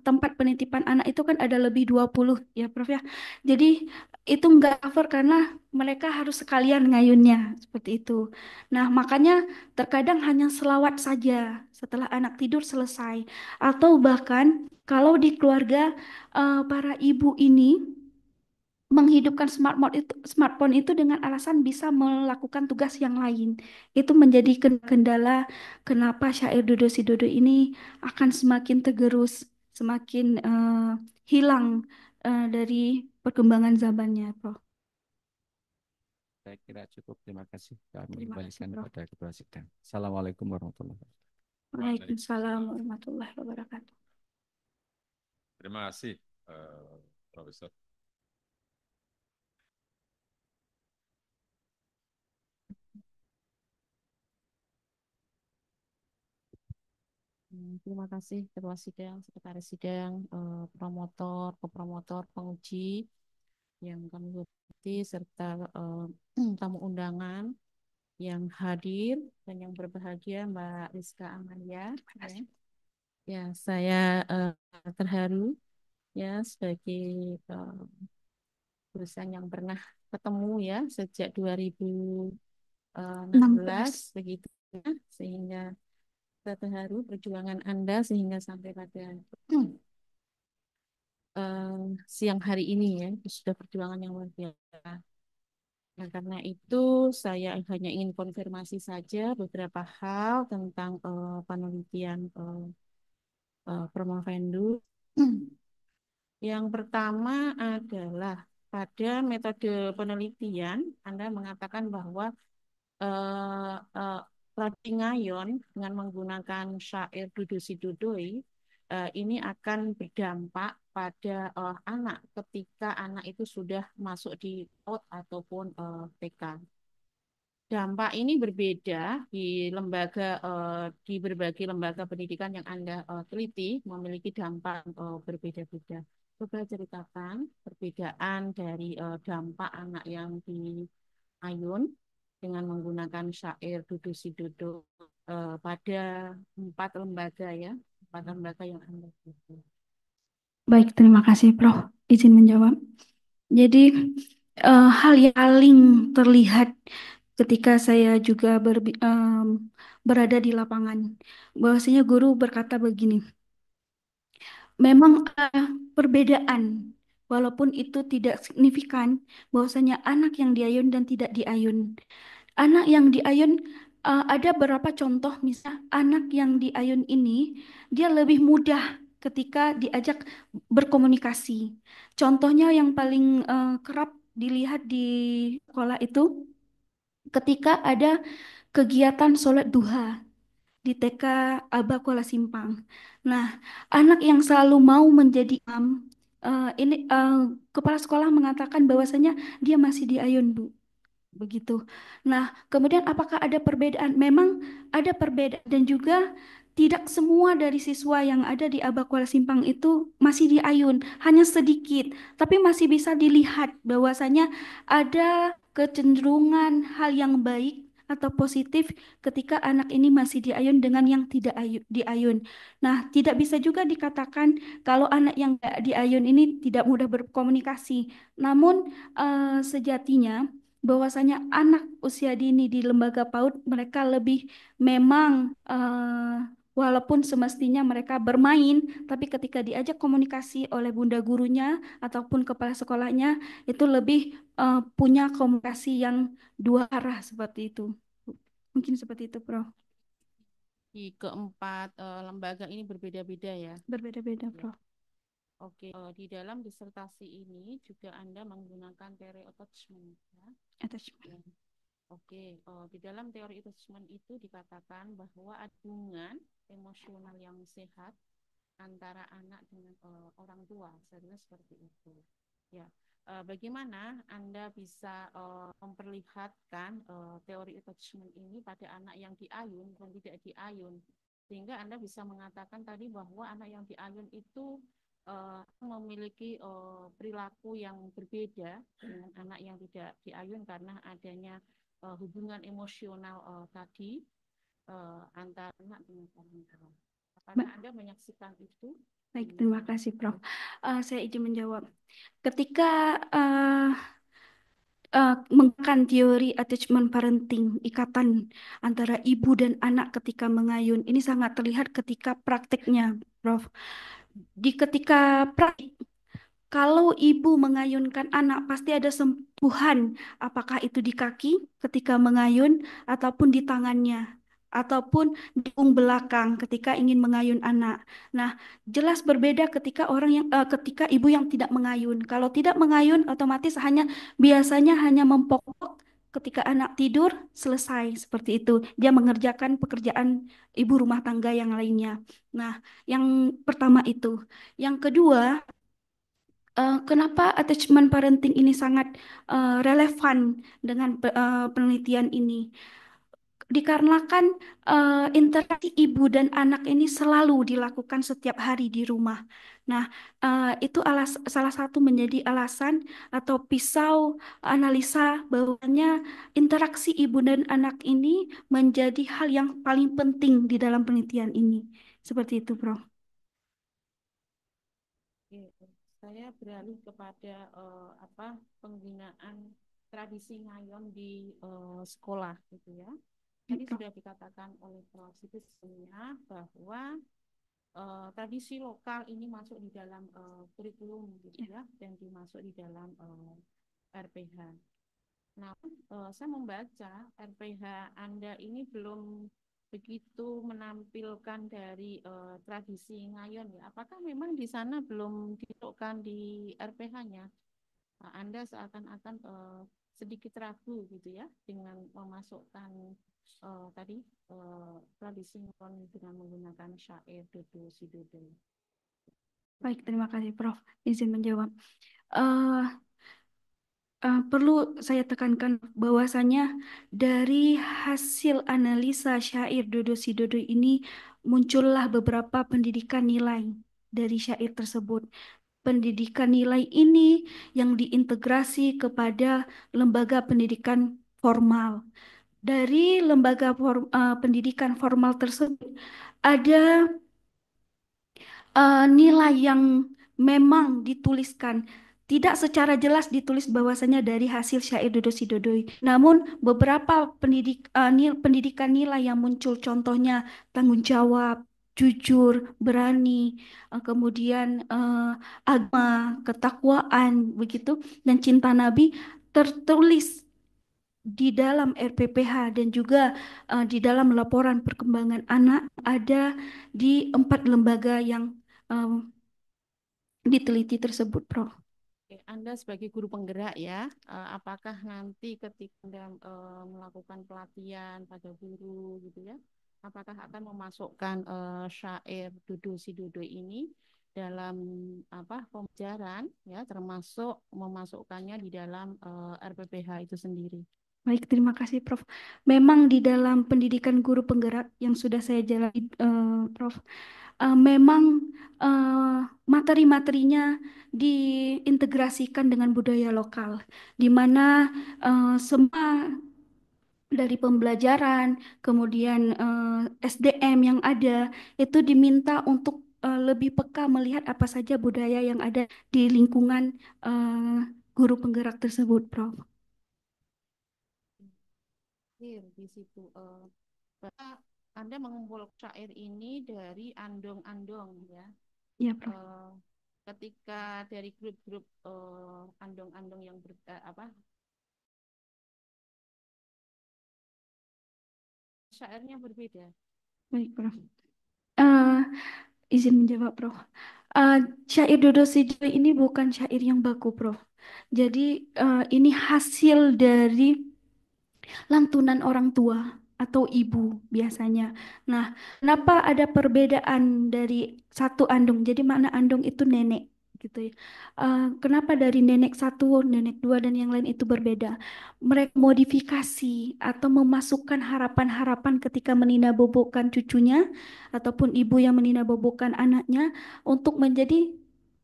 tempat penitipan anak itu kan ada lebih 20 ya Prof ya. Jadi itu nggak cover karena mereka harus sekalian ngayunnya seperti itu. Nah, makanya terkadang hanya selawat saja setelah anak tidur selesai. Atau bahkan kalau di keluarga para ibu ini menghidupkan smartphone itu dengan alasan bisa melakukan tugas yang lain. Itu menjadi kendala kenapa syair Dodo si Dodo ini akan semakin tergerus, semakin hilang dari perkembangan zamannya, Prof. Saya kira cukup. Terima kasih. Kami Terima kasih, kembalikan Prof. kepada Ketua Sidang. Assalamualaikum warahmatullahi wabarakatuh. Waalaikumsalam warahmatullahi wabarakatuh. Terima kasih, Profesor. Terima kasih Ketua Sidang, Sekretaris Sidang, promotor, kopromotor, penguji yang kami hormati, serta tamu undangan yang hadir dan yang berbahagia Mbak Rizka Amalia. Ya, saya terharu ya sebagai dosen yang pernah ketemu ya sejak 2016 begitu ya, sehingga saya terharu perjuangan Anda sehingga sampai pada siang hari ini ya, sudah perjuangan yang luar biasa. Nah, karena itu saya hanya ingin konfirmasi saja beberapa hal tentang penelitian Promovendus. Yang pertama adalah pada metode penelitian, Anda mengatakan bahwa Roti Ngayon dengan menggunakan syair Dudu Sidodoi ini akan berdampak pada anak ketika anak itu sudah masuk di PAUD ataupun TK. dampak ini berbeda di berbagai lembaga pendidikan yang Anda teliti memiliki dampak berbeda-beda. Coba ceritakan perbedaan dari dampak anak yang di Ayun dengan menggunakan syair Dudu Si Dudu pada 4 lembaga ya, 4 lembaga yang Anda teliti. Baik, terima kasih Prof. Izin menjawab. Jadi hal yang paling terlihat ketika saya juga berada di lapangan, bahwasanya guru berkata begini, memang ada perbedaan, walaupun itu tidak signifikan, bahwasanya anak yang diayun dan tidak diayun. Anak yang diayun ada beberapa contoh, misalnya anak yang diayun ini dia lebih mudah ketika diajak berkomunikasi. Contohnya yang paling kerap dilihat di sekolah itu ketika ada kegiatan sholat duha di TK Aba Kuala Simpang. Nah, anak yang selalu mau menjadi imam, ini kepala sekolah mengatakan bahwasanya dia masih diayun, Bu. Begitu. Nah, kemudian apakah ada perbedaan? Memang ada perbedaan dan juga tidak semua dari siswa yang ada di Aba Kuala Simpang itu masih diayun, hanya sedikit, tapi masih bisa dilihat bahwasanya ada kecenderungan hal yang baik atau positif ketika anak ini masih diayun dengan yang tidak diayun. Nah, tidak bisa juga dikatakan kalau anak yang tidak diayun ini tidak mudah berkomunikasi. Namun sejatinya bahwasanya anak usia dini di lembaga PAUD mereka lebih memang walaupun semestinya mereka bermain, tapi ketika diajak komunikasi oleh bunda gurunya ataupun kepala sekolahnya itu lebih punya komunikasi yang dua arah seperti itu. Mungkin seperti itu, Prof. Di keempat lembaga ini berbeda-beda ya. Berbeda-beda, Ya. Prof. Oke, di dalam disertasi ini juga Anda menggunakan teori attachment ya. Attachment. Oke, di dalam teori attachment itu dikatakan bahwa ada hubungan emosional yang sehat antara anak dengan orang tua, sebenarnya seperti itu. Ya, bagaimana Anda bisa memperlihatkan teori attachment ini pada anak yang diayun dan tidak diayun, sehingga Anda bisa mengatakan tadi bahwa anak yang diayun itu memiliki perilaku yang berbeda dengan anak yang tidak diayun karena adanya hubungan emosional tadi antara anak dengan orang tua. Apakah Anda menyaksikan itu? Baik, terima kasih, Prof. Saya izin menjawab. Ketika menggunakan teori attachment parenting, ikatan antara ibu dan anak ketika mengayun, ini sangat terlihat ketika praktiknya, Prof. Di ketika praktik, kalau ibu mengayunkan anak, pasti ada sentuhan, apakah itu di kaki ketika mengayun, ataupun di tangannya, ataupun di punggung belakang ketika ingin mengayun anak. Nah, jelas berbeda ketika ibu yang tidak mengayun. Kalau tidak mengayun, otomatis biasanya hanya mempokok ketika anak tidur, selesai seperti itu. Dia mengerjakan pekerjaan ibu rumah tangga yang lainnya. Nah, yang pertama itu. Yang kedua, kenapa attachment parenting ini sangat relevan dengan penelitian ini? Dikarenakan interaksi ibu dan anak ini selalu dilakukan setiap hari di rumah. Nah, itu salah satu menjadi alasan atau pisau analisa bahwanya interaksi ibu dan anak ini menjadi hal yang paling penting di dalam penelitian ini. Seperti itu, Prof. Saya beralih kepada penggunaan tradisi ngayon di sekolah gitu ya. Tadi sudah dikatakan oleh Prof. Siti sebelumnya bahwa tradisi lokal ini masuk di dalam kurikulum gitu ya, dan dimasuk di dalam RPH. Nah, saya membaca RPH Anda ini belum begitu menampilkan dari tradisi ngayon ya. Apakah memang di sana belum dimasukkan di RPH-nya? Nah, Anda seakan-akan sedikit ragu gitu ya dengan memasukkan tadi tradisi ngayon dengan menggunakan syair Dudu Si Dudu. Baik, terima kasih, Prof. Izin menjawab. Perlu saya tekankan bahwasanya dari hasil analisa syair Dodo Sidodo ini muncullah beberapa pendidikan nilai dari syair tersebut. Pendidikan nilai ini yang diintegrasi kepada lembaga pendidikan formal. Dari pendidikan formal tersebut ada nilai yang memang dituliskan tidak secara jelas ditulis bahwasanya dari hasil syair Dodo Sidodoi. Namun beberapa pendidikan nilai yang muncul contohnya tanggung jawab, jujur, berani, kemudian agama, ketakwaan begitu dan cinta Nabi tertulis di dalam RPPH dan juga di dalam laporan perkembangan anak ada di 4 lembaga yang em, diteliti tersebut, Prof. Oke, Anda sebagai guru penggerak ya, apakah nanti ketika Anda melakukan pelatihan pada guru gitu ya, apakah akan memasukkan syair Dodo Sidodo ini dalam pembelajaran ya, termasuk memasukkannya di dalam RPPH itu sendiri? Baik, terima kasih, Prof. Memang di dalam pendidikan guru penggerak yang sudah saya jalani, Prof, memang materi-materinya diintegrasikan dengan budaya lokal, di mana semua dari pembelajaran, kemudian SDM yang ada, itu diminta untuk lebih peka melihat apa saja budaya yang ada di lingkungan guru penggerak tersebut, Prof. Di situ Anda mengumpulkan syair ini dari andong-andong ya. Iya, Prof. Ketika dari grup-grup andong-andong yang syairnya berbeda. Baik, Prof. Izin menjawab, Prof. Syair Dodo Sidodo ini bukan syair yang baku, Prof. Jadi ini hasil dari lantunan orang tua atau ibu biasanya. Nah, kenapa ada perbedaan dari satu andong? Jadi mana andong itu nenek gitu ya. Kenapa dari nenek satu, nenek dua dan yang lain itu berbeda? Mereka modifikasi atau memasukkan harapan-harapan ketika meninabobokan cucunya ataupun ibu yang meninabobokan anaknya untuk menjadi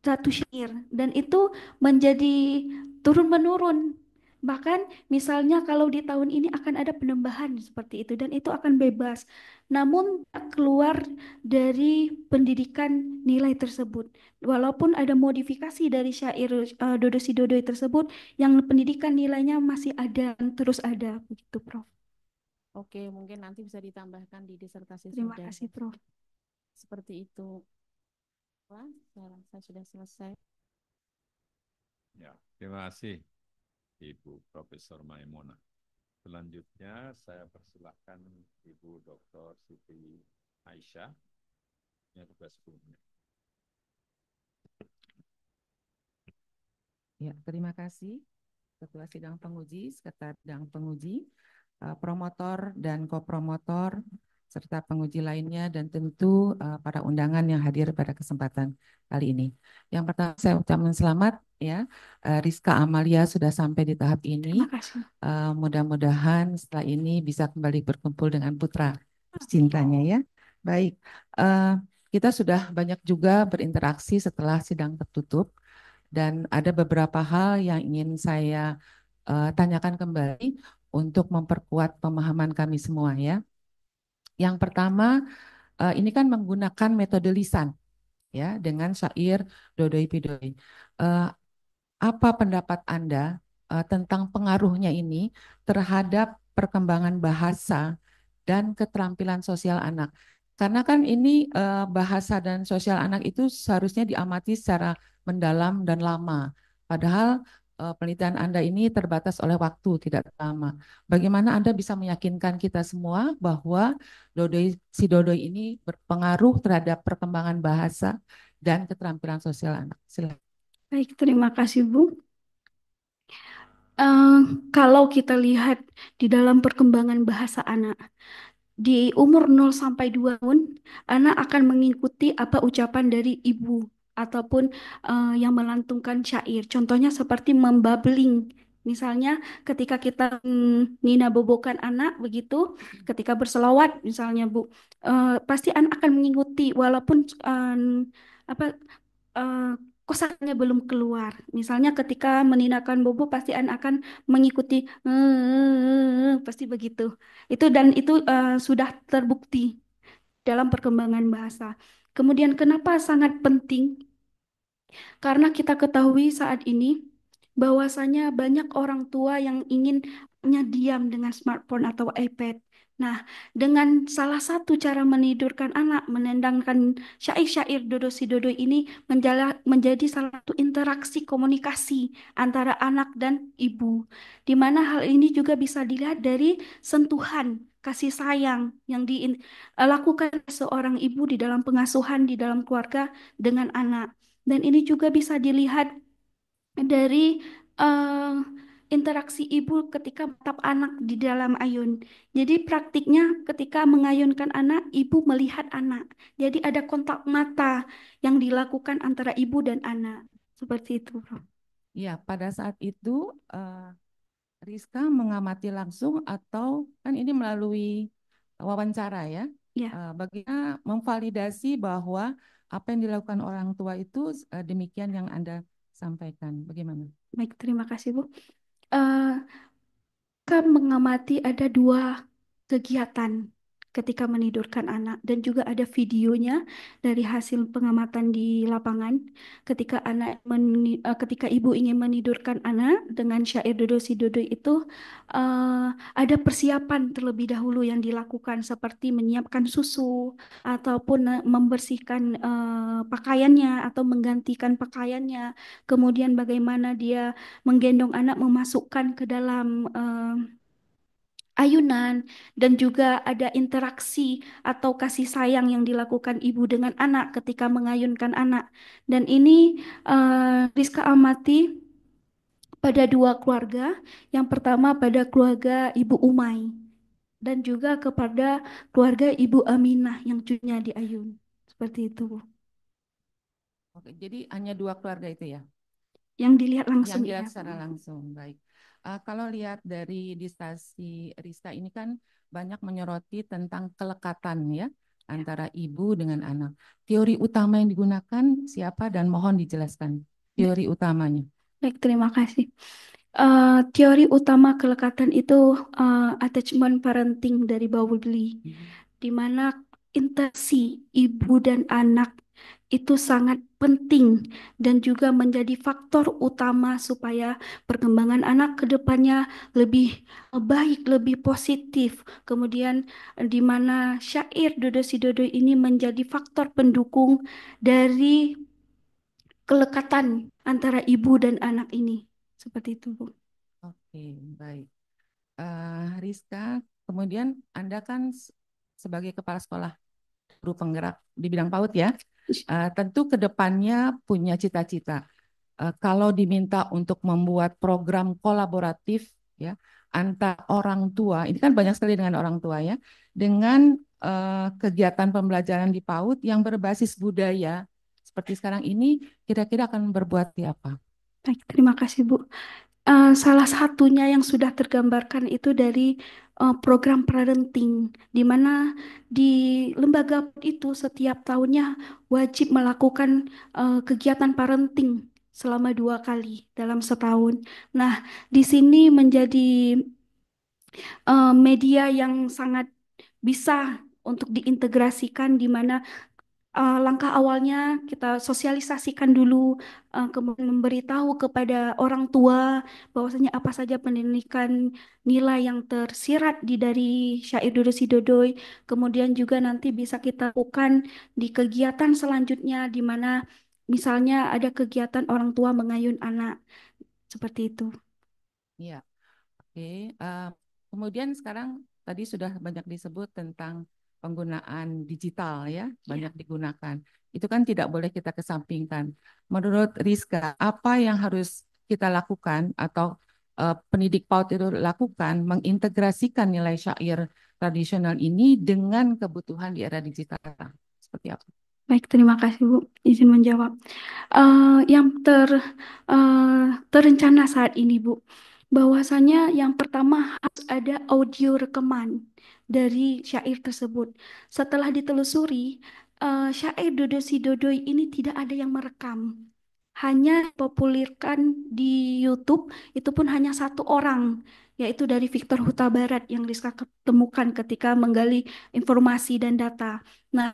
satu syair dan itu menjadi turun menurun. Bahkan misalnya kalau di tahun ini akan ada penambahan seperti itu dan itu akan bebas. Namun tak keluar dari pendidikan nilai tersebut. Walaupun ada modifikasi dari syair Dodo Sidodoi tersebut yang pendidikan nilainya masih ada dan terus ada begitu, Prof. Oke, mungkin nanti bisa ditambahkan di disertasi Terima saudara. kasih, Prof. Seperti itu. Wah, saya sudah selesai. Ya, terima kasih Ibu Profesor Maimunah. Selanjutnya saya persilahkan Ibu Dr. Siti Aisyah. Yang tugas 10 menit. Ya, terima kasih Ketua Sidang Penguji, Sekretaris Sidang Penguji, promotor dan kopromotor, serta penguji lainnya, dan tentu para undangan yang hadir pada kesempatan kali ini. Yang pertama saya ucapkan selamat ya, Rizka Amalia sudah sampai di tahap ini. Terima kasih. Mudah-mudahan setelah ini bisa kembali berkumpul dengan putra cintanya ya. Baik, kita sudah banyak juga berinteraksi setelah sidang tertutup. Dan ada beberapa hal yang ingin saya tanyakan kembali untuk memperkuat pemahaman kami semua ya. Yang pertama, ini kan menggunakan metode lisan ya dengan syair Dodoi Pidoi. Apa pendapat Anda tentang pengaruhnya ini terhadap perkembangan bahasa dan keterampilan sosial anak? Karena kan ini bahasa dan sosial anak itu seharusnya diamati secara mendalam dan lama. Padahal penelitian Anda ini terbatas oleh waktu, tidak lama. Bagaimana Anda bisa meyakinkan kita semua bahwa si Dodoi ini berpengaruh terhadap perkembangan bahasa dan keterampilan sosial anak? Silakan. Baik, terima kasih, Bu. Kalau kita lihat di dalam perkembangan bahasa anak, di umur 0 sampai 2 tahun, anak akan mengikuti apa ucapan dari ibu ataupun yang melantungkan syair. Contohnya seperti membabling Misalnya ketika kita nina-bobokan anak begitu, ketika berselawat misalnya Bu, pasti anak akan mengikuti walaupun apa eh, kosakatanya belum keluar. Misalnya ketika meninakan bobo pasti anak akan mengikuti pasti begitu. Itu sudah terbukti dalam perkembangan bahasa. Kemudian kenapa sangat penting? Karena kita ketahui saat ini bahwasanya banyak orang tua yang ingin diam dengan smartphone atau iPad. Nah, dengan salah satu cara menidurkan anak, menendangkan syair-syair Dodo si Dodo ini menjadi salah satu interaksi komunikasi antara anak dan ibu. Di mana hal ini juga bisa dilihat dari sentuhan kasih sayang yang dilakukan seorang ibu di dalam pengasuhan di dalam keluarga dengan anak. Dan ini juga bisa dilihat dari eh, interaksi ibu ketika menatap anak di dalam ayun. Jadi praktiknya ketika mengayunkan anak, ibu melihat anak. Jadi ada kontak mata yang dilakukan antara ibu dan anak. Seperti itu, Bro. Ya, pada saat itu Rizka mengamati langsung atau kan ini melalui wawancara ya? Ya. Bagaimana memvalidasi bahwa apa yang dilakukan orang tua itu demikian yang Anda sampaikan. Bagaimana? Baik, terima kasih, Bu. Kami mengamati ada 2 kegiatan ketika menidurkan anak dan juga ada videonya dari hasil pengamatan di lapangan ketika ibu ingin menidurkan anak dengan syair Dodo si Dodo itu ada persiapan terlebih dahulu yang dilakukan seperti menyiapkan susu ataupun membersihkan pakaiannya atau menggantikan pakaiannya, kemudian bagaimana dia menggendong anak memasukkan ke dalam ayunan dan juga ada interaksi atau kasih sayang yang dilakukan ibu dengan anak ketika mengayunkan anak. Dan ini Rizka amati pada 2 keluarga. Yang pertama pada keluarga Ibu Umay dan juga kepada keluarga Ibu Aminah yang cucunya diayun. Seperti itu. Oke, jadi hanya 2 keluarga itu ya? Yang dilihat langsung. Yang dilihat secara langsung, baik. Kalau lihat dari dissertasi Rizka ini kan banyak menyoroti tentang kelekatan ya antara ibu dengan anak. Teori utama yang digunakan siapa dan mohon dijelaskan teori utamanya. Baik, terima kasih. Teori utama kelekatan itu attachment parenting dari Bowlby, di mana interaksi ibu dan anak itu sangat penting dan juga menjadi faktor utama supaya perkembangan anak ke depannya lebih baik, lebih positif. Kemudian di mana syair Dodo si Dodo ini menjadi faktor pendukung dari kelekatan antara ibu dan anak ini. Seperti itu, Bu. Oke, baik. Rizka, kemudian Anda kan sebagai kepala sekolah guru penggerak di bidang PAUD ya, tentu kedepannya punya cita-cita. Kalau diminta untuk membuat program kolaboratif ya antar orang tua, ini kan banyak sekali dengan orang tua ya, dengan kegiatan pembelajaran di PAUD yang berbasis budaya seperti sekarang ini, kira-kira akan berbuat apa? Baik, terima kasih Bu. Salah satunya yang sudah tergambarkan itu dari program parenting, di mana di lembaga itu setiap tahunnya wajib melakukan kegiatan parenting selama 2 kali dalam setahun. Nah, di sini menjadi media yang sangat bisa untuk diintegrasikan, di mana langkah awalnya kita sosialisasikan dulu, kemudian memberitahu kepada orang tua bahwasanya apa saja pendidikan nilai yang tersirat dari syair Dodo si Dodoy. Kemudian juga nanti bisa kita lakukan di kegiatan selanjutnya di mana misalnya ada kegiatan orang tua mengayun anak. Seperti itu. Iya, oke. Kemudian sekarang tadi sudah banyak disebut tentang penggunaan digital ya, banyak digunakan. Itu kan tidak boleh kita kesampingkan. Menurut Rizka, apa yang harus kita lakukan atau pendidik PAUD itu lakukan mengintegrasikan nilai syair tradisional ini dengan kebutuhan di era digital? Seperti apa? Baik, terima kasih Bu. Izin menjawab. Yang terencana saat ini Bu, Bahwasanya yang pertama harus ada audio rekaman dari syair tersebut. Setelah ditelusuri, syair Dodo Sidodoi ini tidak ada yang merekam. Hanya populerkan di YouTube, itu pun hanya satu orang, yaitu dari Victor Huta Barat yang Rizka ketemukan ketika menggali informasi dan data. Nah,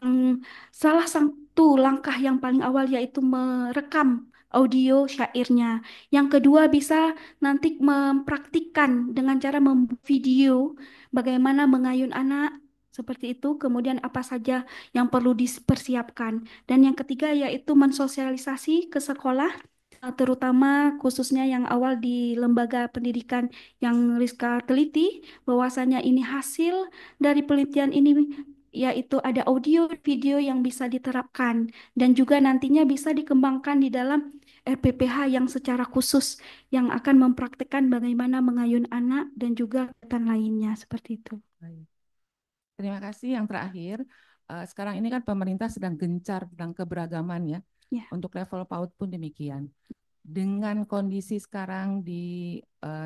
salah satu langkah yang paling awal yaitu merekam audio syairnya. Yang kedua bisa nanti mempraktikkan dengan cara membuat video bagaimana mengayun anak seperti itu, kemudian apa saja yang perlu dipersiapkan. Dan yang ketiga yaitu mensosialisasi ke sekolah, terutama khususnya yang awal di lembaga pendidikan yang Rizka teliti, bahwasanya ini hasil dari penelitian ini yaitu ada audio video yang bisa diterapkan dan juga nantinya bisa dikembangkan di dalam RPPH yang secara khusus yang akan mempraktikkan bagaimana mengayun anak dan juga kegiatan lainnya seperti itu. Baik. Terima kasih. Yang terakhir, sekarang ini kan pemerintah sedang gencar tentang keberagaman ya. Ya. Untuk level PAUD pun demikian. Dengan kondisi sekarang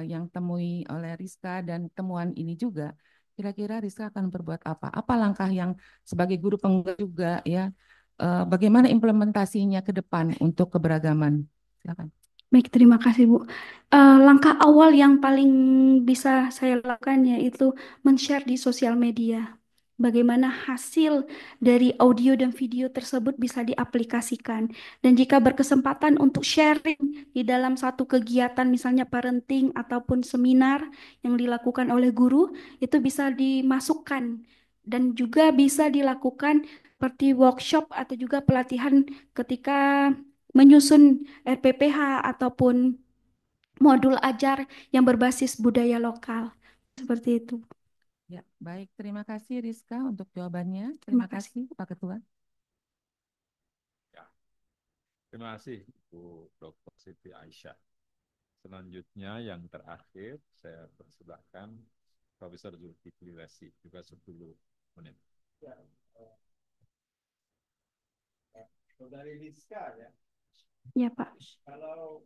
yang temui oleh Rizka dan temuan ini juga, kira-kira Rizka akan berbuat apa? Apa langkah yang sebagai guru penggerak juga ya? Bagaimana implementasinya ke depan untuk keberagaman? Silakan. Baik, terima kasih Bu. Langkah awal yang paling bisa saya lakukan yaitu men-share di sosial media. Bagaimana hasil dari audio dan video tersebut bisa diaplikasikan. Dan jika berkesempatan untuk sharing di dalam satu kegiatan, misalnya parenting ataupun seminar yang dilakukan oleh guru, itu bisa dimasukkan. Dan juga bisa dilakukan seperti workshop atau juga pelatihan ketika menyusun RPPH ataupun modul ajar yang berbasis budaya lokal. Seperti itu. Ya, baik. Terima kasih Rizka untuk jawabannya. Terima Terima kasih Pak Ketua. Ya. Terima kasih Bu Dr. Siti Aisyah. Selanjutnya yang terakhir saya persilahkan Profesor Zulkifli Resi juga 10 menit. Ya, Saudari Rizka ya. Ya Pak. Kalau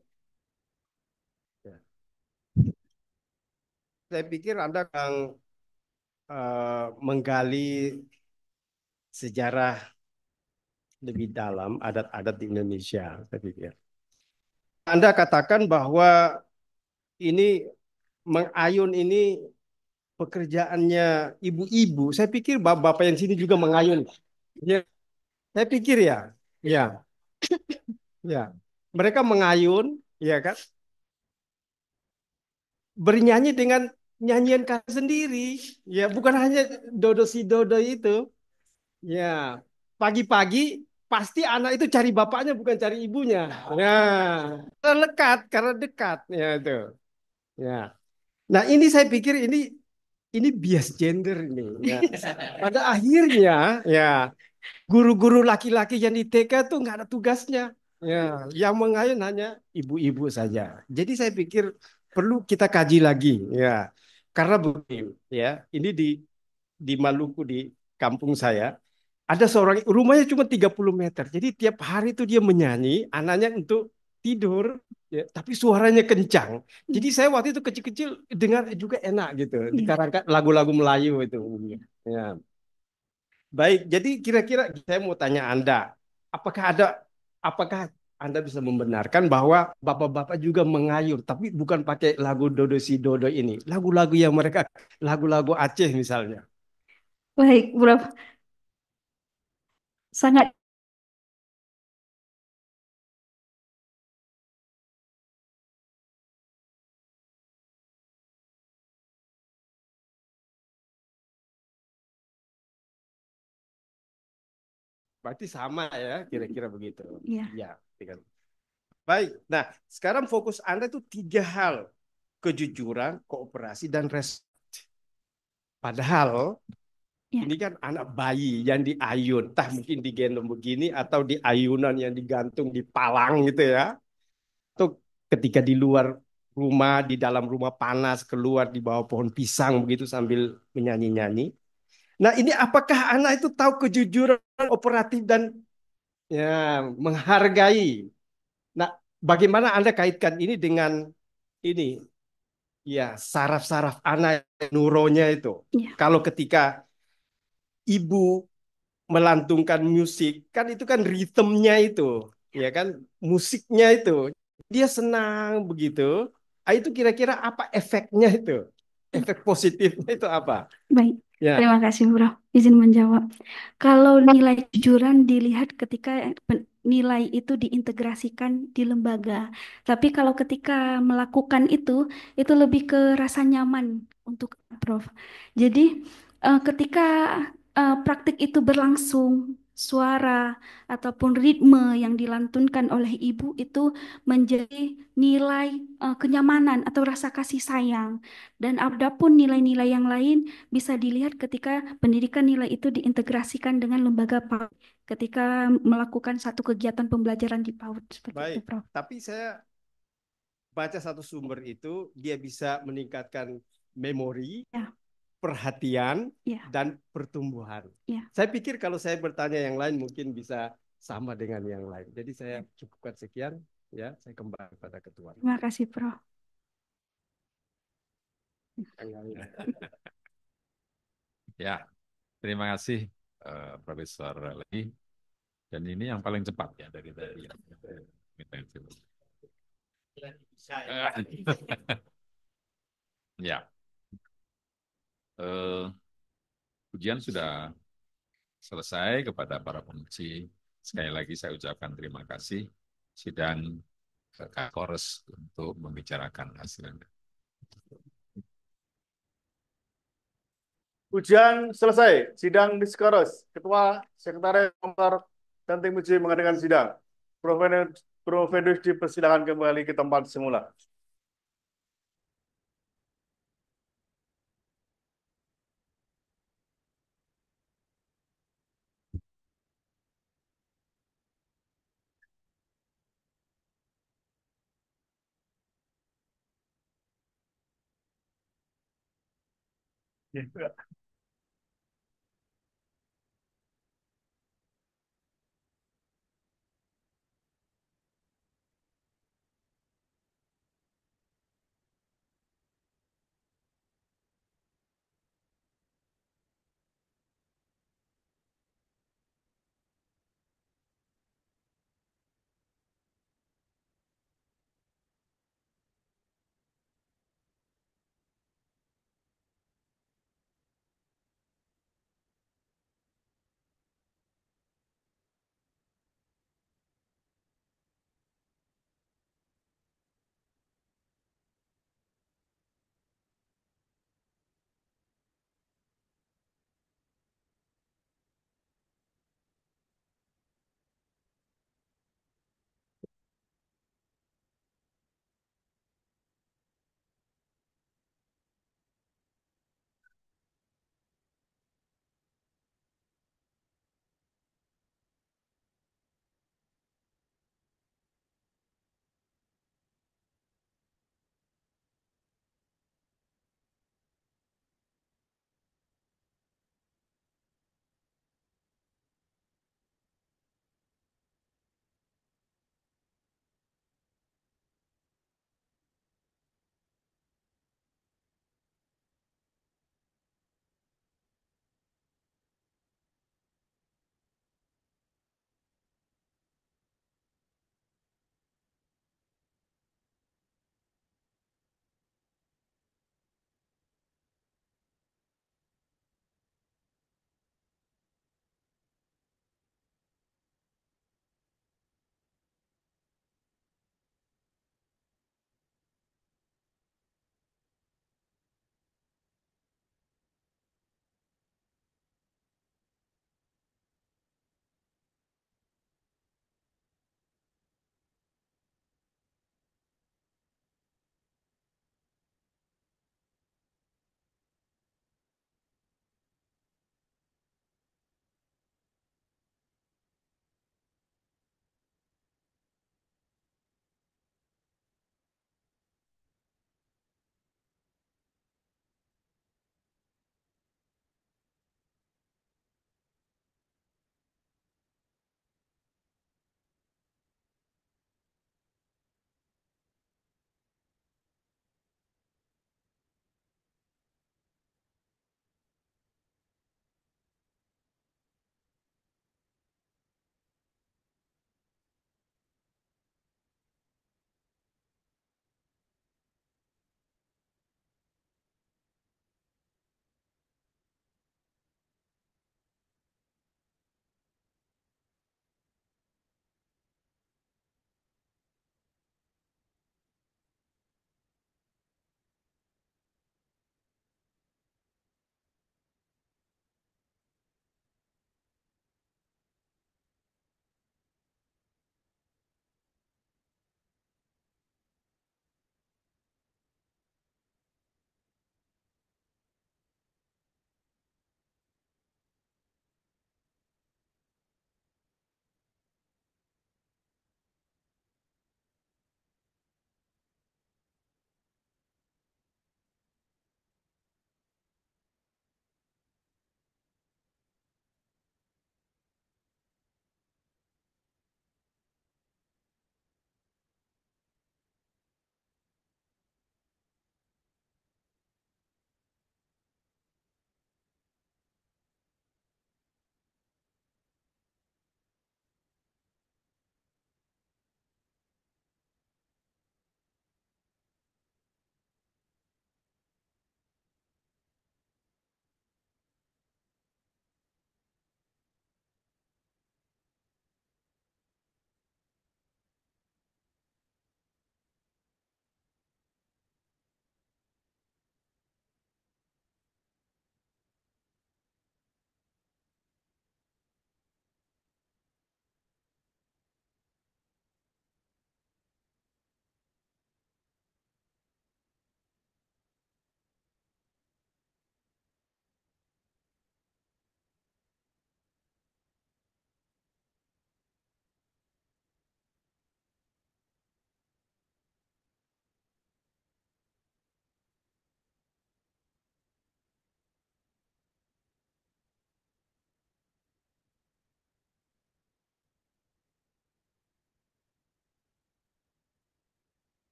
saya pikir Anda akan menggali sejarah lebih dalam adat-adat di Indonesia, saya pikir. Anda katakan bahwa ini mengayun ini pekerjaannya ibu-ibu. Saya pikir bapak-bapak yang sini juga mengayun. Ya, saya pikir ya, ya, ya. Mereka mengayun, ya kan? Bernyanyi dengan nyanyian khas sendiri, ya, bukan hanya dodo si dodo itu. Ya, pagi-pagi pasti anak itu cari bapaknya bukan cari ibunya. Ya, karena dekat, ya itu. Ya. Nah, ini saya pikir ini bias gender ini. Ya. Pada akhirnya, ya, guru-guru laki-laki yang di TK tuh nggak ada tugasnya. Ya, yang mengayun hanya ibu-ibu saja. Jadi saya pikir perlu kita kaji lagi, ya. Karena begini, ya, ini di Maluku di kampung saya ada seorang rumahnya cuma 30 meter. Jadi tiap hari itu dia menyanyi, anaknya untuk tidur, ya, tapi suaranya kencang. Jadi saya waktu itu kecil-kecil dengar juga enak gitu, dikarangkan lagu-lagu Melayu itu. Ya. Baik, jadi kira-kira saya mau tanya Anda, apakah Anda bisa membenarkan bahwa bapak-bapak juga mengayur, tapi bukan pakai lagu Dodo si Dodo ini, lagu-lagu yang mereka, lagu-lagu Aceh misalnya. Baik, Prof. Sangat Berarti sama ya, kira-kira begitu. ya. Ya, baik. Nah, sekarang fokus Anda itu 3 hal. Kejujuran, kooperasi, dan respect. Padahal Ya. ini kan anak bayi yang diayun. Entah mungkin digendong begini atau di ayunan yang digantung di palang gitu ya. Atau ketika di luar rumah, di dalam rumah panas, keluar di bawah pohon pisang begitu sambil menyanyi-nyanyi. Nah, ini apakah anak itu tahu kejujuran, operatif, dan ya, menghargai. Nah, bagaimana Anda kaitkan ini dengan ini ya saraf-saraf anak neuronnya itu. Ya, Kalau ketika ibu melantungkan musik, kan itu kan ritmenya itu, ya kan musiknya itu. Dia senang begitu. Ah, itu kira-kira apa efeknya itu? Efek positifnya itu apa? baik. Ya, Terima kasih, Bro. Izin menjawab. Kalau nilai kejujuran dilihat ketika nilai itu diintegrasikan di lembaga. Tapi kalau ketika melakukan itu lebih ke rasa nyaman untuk Prof. Jadi ketika praktik itu berlangsung, suara ataupun ritme yang dilantunkan oleh ibu itu menjadi nilai kenyamanan atau rasa kasih sayang. Dan adapun nilai-nilai yang lain bisa dilihat ketika pendidikan nilai itu diintegrasikan dengan lembaga PAUD ketika melakukan satu kegiatan pembelajaran di PAUD seperti itu, baik. Prof. Tapi saya baca satu sumber itu dia bisa meningkatkan memori, Ya, perhatian, ya, dan pertumbuhan. ya. Saya pikir kalau saya bertanya yang lain mungkin bisa sama dengan yang lain. Jadi saya cukupkan sekian, ya. Saya kembali pada ketua. Terima kasih, Prof. Ya, terima kasih Profesor Lee. Dan ini yang paling cepat ya dari tadi. Ya, eh, ujian sudah selesai kepada para penguji. Sekali lagi saya ucapkan terima kasih. Sidang ke Kores untuk membicarakan hasilnya. Ujian selesai. Sidang diskoros. Ketua, Sekretaris, Komputer, dan tim uji mengadakan sidang. Prof. Fedus dipersilakan kembali ke tempat semula. Ya.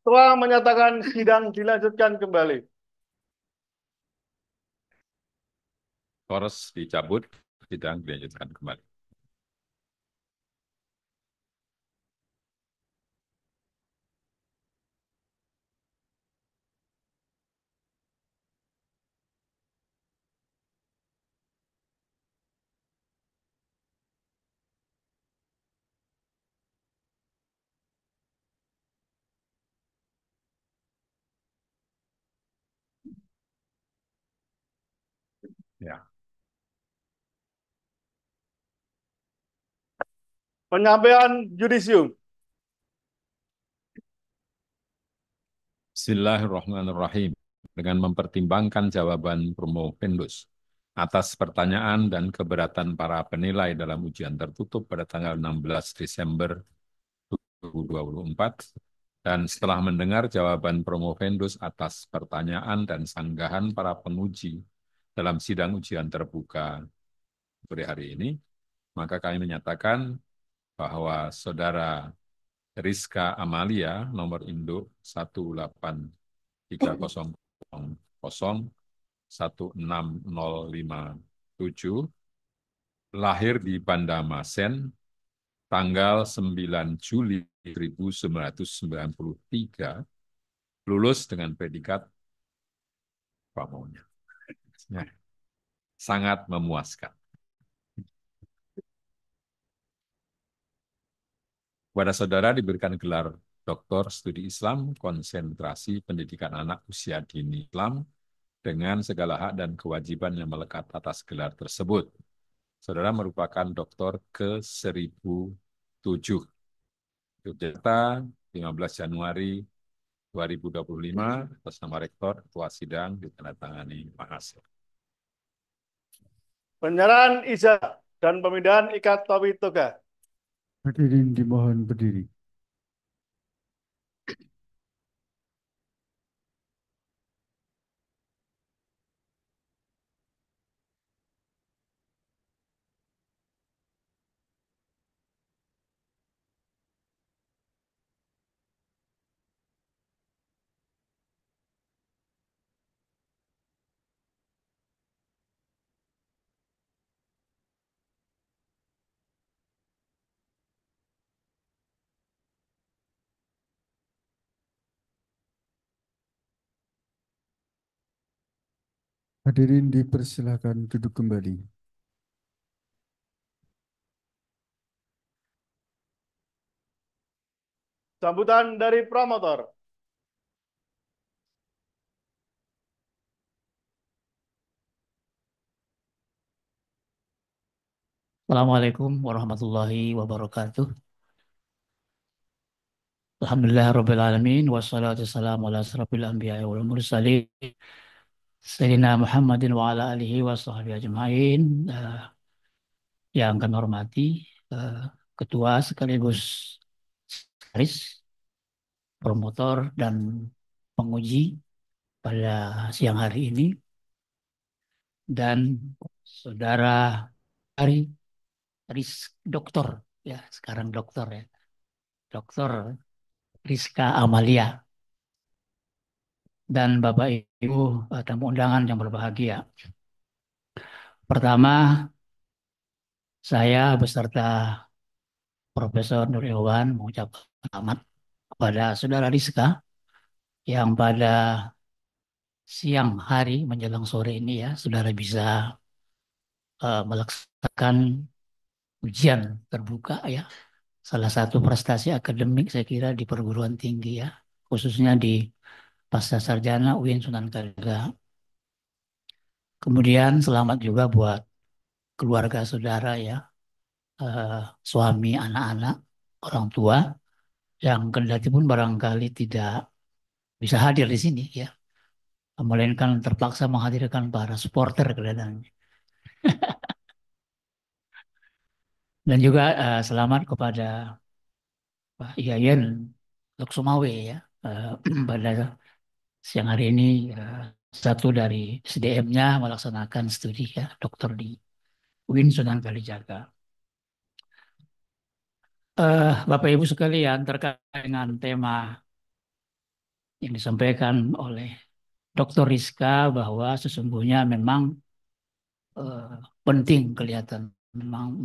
Setelah menyatakan sidang dilanjutkan kembali. Kores dicabut, sidang dilanjutkan kembali. Ya. Penyampaian yudisium. Bismillahirrahmanirrahim. Dengan mempertimbangkan jawaban Promovendus atas pertanyaan dan keberatan para penilai dalam ujian tertutup pada tanggal 16 Desember 2024, dan setelah mendengar jawaban Promovendus atas pertanyaan dan sanggahan para penguji dalam sidang ujian terbuka sore hari ini, maka kami menyatakan bahwa Saudara Rizka Amalia nomor induk 18300016057 lahir di Banda Masen tanggal 9 Juli 1993, lulus dengan predikat apa maunya. Ya, sangat memuaskan. Kepada saudara diberikan gelar Doktor Studi Islam, konsentrasi pendidikan anak usia dini Islam, dengan segala hak dan kewajiban yang melekat atas gelar tersebut. Saudara merupakan doktor ke-1007. Yogyakarta 15 Januari 2025 atas nama Rektor, Ketua Sidang ditandatangani Pak Hasil. Penyerahan ijazah dan pemindahan ikat topi toga. Hadirin dimohon berdiri. Hadirin dipersilakan duduk kembali. Sambutan dari promotor. Assalamualaikum warahmatullahi wabarakatuh. Alhamdulillahirrabbilalamin. Wassalatu wassalamu ala asrafil anbiya wal mursalin. Sayyidina Muhammadin wa ala alihi wa sahbihi ajma'in. Yang kami hormati, Ketua sekaligus sekretaris, promotor, dan penguji pada siang hari ini. Dan saudara dokter, ya sekarang dokter ya, Dokter Rizka Amalia, dan Bapak Ibu tamu undangan yang berbahagia. Pertama, saya beserta Profesor Nur Irwan mengucapkan selamat kepada Saudara Rizka yang pada siang hari menjelang sore ini ya, Saudara bisa melaksanakan ujian terbuka ya. Salah satu prestasi akademik saya kira di perguruan tinggi ya, khususnya di Pasca Sarjana UIN Sunan Kalijaga. Kemudian selamat juga buat keluarga saudara ya, suami, anak-anak, orang tua yang kendati pun barangkali tidak bisa hadir di sini ya, melainkan terpaksa menghadirkan para supporter kelihatannya. Dan juga selamat kepada Pak Yayan Luksumawe ya, pada siang hari ini satu dari SDM-nya melaksanakan studi ya, dokter di UIN Sunan Kalijaga. Bapak Ibu sekalian, terkait dengan tema yang disampaikan oleh Dr. Rizka bahwa sesungguhnya memang penting kelihatan memang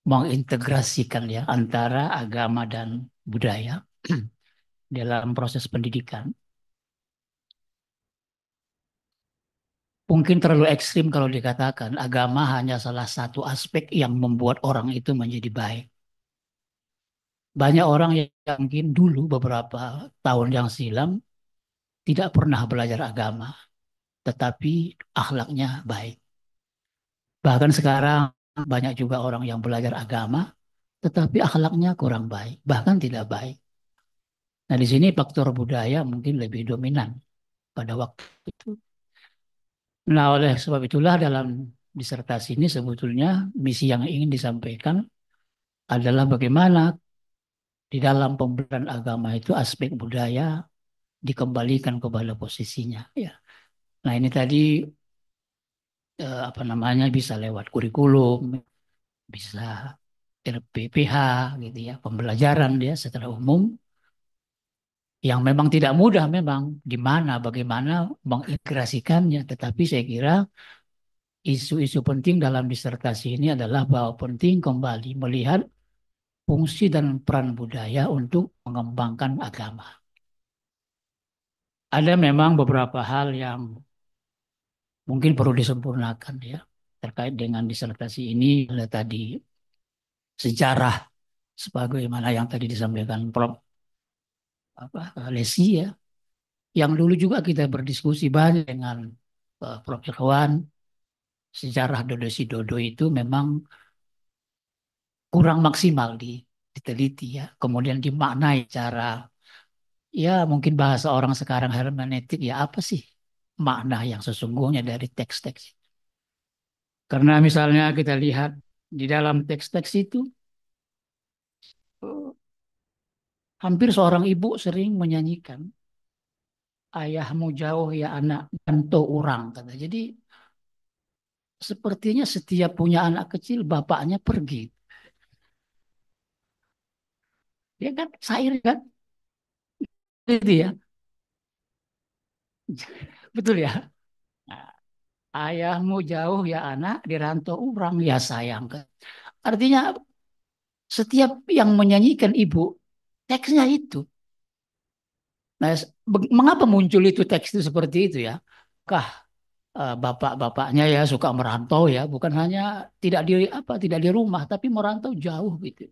mengintegrasikan ya antara agama dan budaya dalam proses pendidikan. Mungkin terlalu ekstrim kalau dikatakan agama hanya salah satu aspek yang membuat orang itu menjadi baik. Banyak orang yang mungkin dulu beberapa tahun yang silam tidak pernah belajar agama, tetapi akhlaknya baik. Bahkan sekarang banyak juga orang yang belajar agama, tetapi akhlaknya kurang baik, bahkan tidak baik. Nah, di sini faktor budaya mungkin lebih dominan pada waktu itu. Nah, oleh sebab itulah dalam disertasi ini sebetulnya misi yang ingin disampaikan adalah bagaimana di dalam pembelajaran agama itu aspek budaya dikembalikan kepada posisinya. Ya. Nah, ini tadi bisa lewat kurikulum, bisa RPPH gitu ya, pembelajaran dia secara umum yang memang tidak mudah memang di mana bagaimana mengintegrasikannya, tetapi saya kira isu-isu penting dalam disertasi ini adalah bahwa penting kembali melihat fungsi dan peran budaya untuk mengembangkan agama. Ada memang beberapa hal yang mungkin perlu disempurnakan ya terkait dengan disertasi ini. Ada tadi sejarah sebagaimana yang tadi disampaikan Prof. Lesi ya, yang dulu juga kita berdiskusi banyak dengan Prof. Irwan. Sejarah Dodo Sidodo itu memang kurang maksimal diteliti ya, kemudian dimaknai cara ya mungkin bahasa orang sekarang hermeneutik ya apa sih makna yang sesungguhnya dari teks-teks. Karena misalnya kita lihat di dalam teks-teks itu eh, hampir seorang ibu sering menyanyikan ayahmu jauh ya anak dan orang kata. Jadi sepertinya setiap punya anak kecil bapaknya pergi. Ya kan syair kan itu ya. Betul ya. Nah, ayahmu jauh ya anak di rantau orang ya sayang kan. Artinya setiap yang menyanyikan ibu teksnya itu. Nah, mengapa muncul itu teks itu seperti itu ya? Kah bapak-bapaknya ya suka merantau ya, bukan hanya tidak di rumah tapi merantau jauh gitu.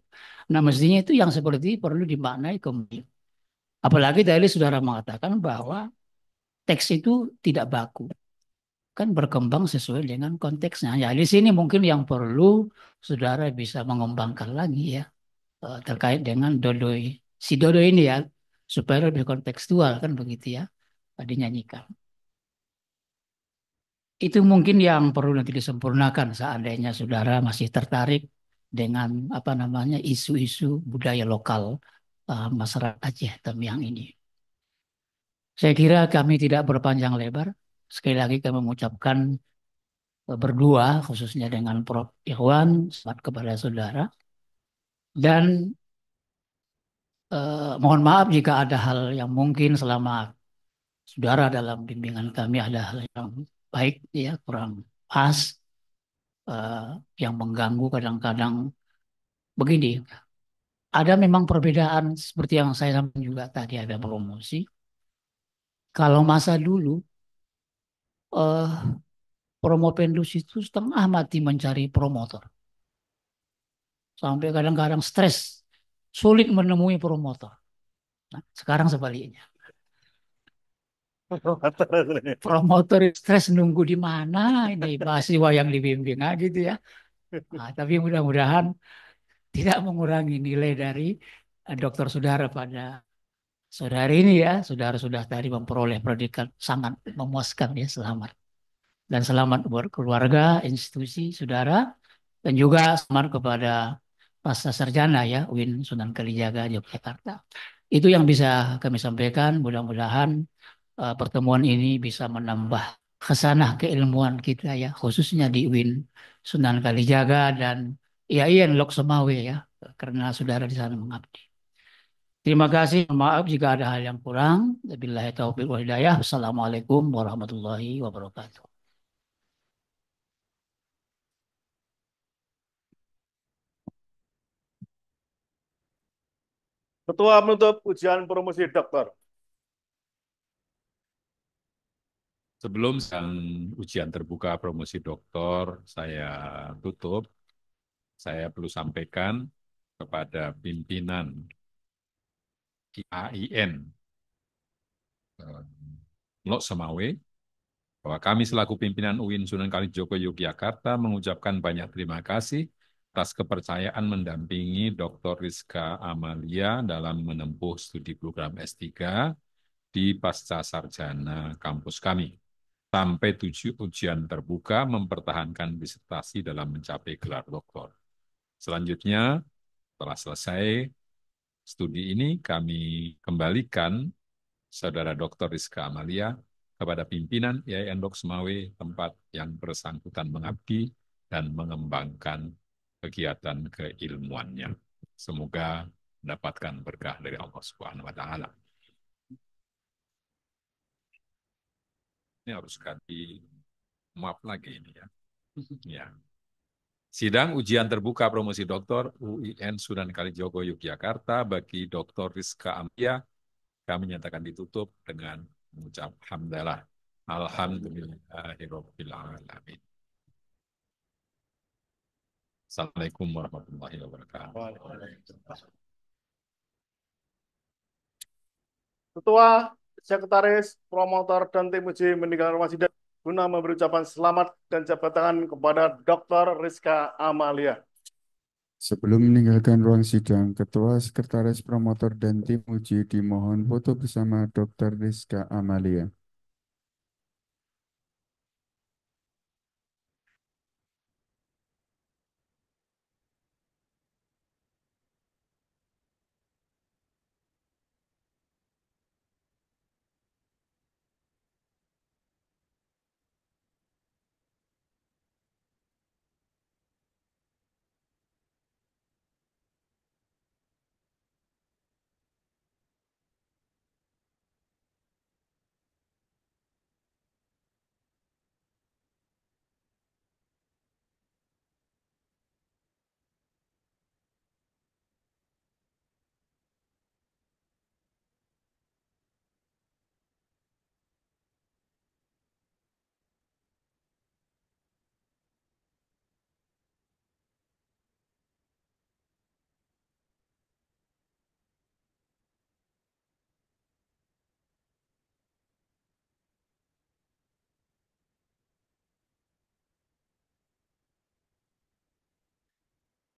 Nah, mestinya itu yang seperti ini perlu dimaknai kemudian. Apalagi tadi saudara mengatakan bahwa teks itu tidak baku, kan berkembang sesuai dengan konteksnya. Ya, di sini mungkin yang perlu saudara bisa mengembangkan lagi ya terkait dengan dodoi. Si dodo ini ya, supaya lebih kontekstual kan begitu ya, dinyanyikan. Itu mungkin yang perlu nanti disempurnakan seandainya saudara masih tertarik dengan apa namanya isu-isu budaya lokal masyarakat Aceh Tamiang ini. Saya kira kami tidak berpanjang lebar. Sekali lagi kami mengucapkan berdua khususnya dengan Prof. Ikhwan selamat kepada saudara dan mohon maaf jika ada hal yang mungkin selama saudara dalam bimbingan kami ada hal yang baik ya kurang pas eh, yang mengganggu kadang-kadang begini. Ada memang perbedaan seperti yang saya sampaikan juga tadi ada promosi. Kalau masa dulu eh, Promopendus itu setengah mati mencari promotor. Sampai kadang-kadang stres, sulit menemui promotor. Nah, sekarang sebaliknya. Promotor stres nunggu di mana ini mahasiswa yang dibimbing gitu ya. Nah, tapi mudah-mudahan tidak mengurangi nilai dari dokter saudara pada saudari ini ya. Saudara sudah tadi memperoleh predikat sangat memuaskan ya, selamat. Dan selamat buat keluarga, institusi, saudara. Dan juga selamat kepada pasca sarjana ya, UIN Sunan Kalijaga, Yogyakarta. Itu yang bisa kami sampaikan. Mudah-mudahan pertemuan ini bisa menambah khasanah keilmuan kita ya, khususnya di UIN Sunan Kalijaga dan IAIN Lok Semawe ya, karena saudara di sana mengabdi. Terima kasih. Maaf jika ada hal yang kurang. Wabillahi taufiq wal hidayah. Wassalamualaikum warahmatullahi wabarakatuh. Ketua penutup ujian promosi doktor. Sebelum ujian terbuka promosi doktor saya tutup, saya perlu sampaikan kepada pimpinan IAIN Lok Semawe bahwa kami selaku pimpinan UIN Sunan Kalijogo Yogyakarta mengucapkan banyak terima kasih atas kepercayaan mendampingi Dr. Rizka Amalia dalam menempuh studi program S3 di Pasca Sarjana kampus kami. Sampai 7 ujian terbuka mempertahankan disertasi dalam mencapai gelar doktor. Selanjutnya, setelah selesai studi ini, kami kembalikan Saudara Dr. Rizka Amalia kepada pimpinan IAIN Lok Semawe, tempat yang bersangkutan mengabdi dan mengembangkan kegiatan keilmuannya. Semoga mendapatkan berkah dari Allah Subhanahu wa Ta'ala. Ini harus ganti maaf lagi ini ya. Ya. Sidang ujian terbuka promosi doktor UIN Sunan Kalijogo Yogyakarta bagi Dr. Rizka Amalia kami nyatakan ditutup dengan mengucap hamdalah. Alhamdulillahirabbil alamin. Assalamualaikum warahmatullahi wabarakatuh. Ketua, Sekretaris, Promotor, dan tim uji meninggalkan rumah sidang guna memberi ucapan selamat dan jabat tangan kepada Dr. Rizka Amalia. Sebelum meninggalkan ruang sidang, Ketua Sekretaris Promotor dan tim uji dimohon foto bersama Dr. Rizka Amalia.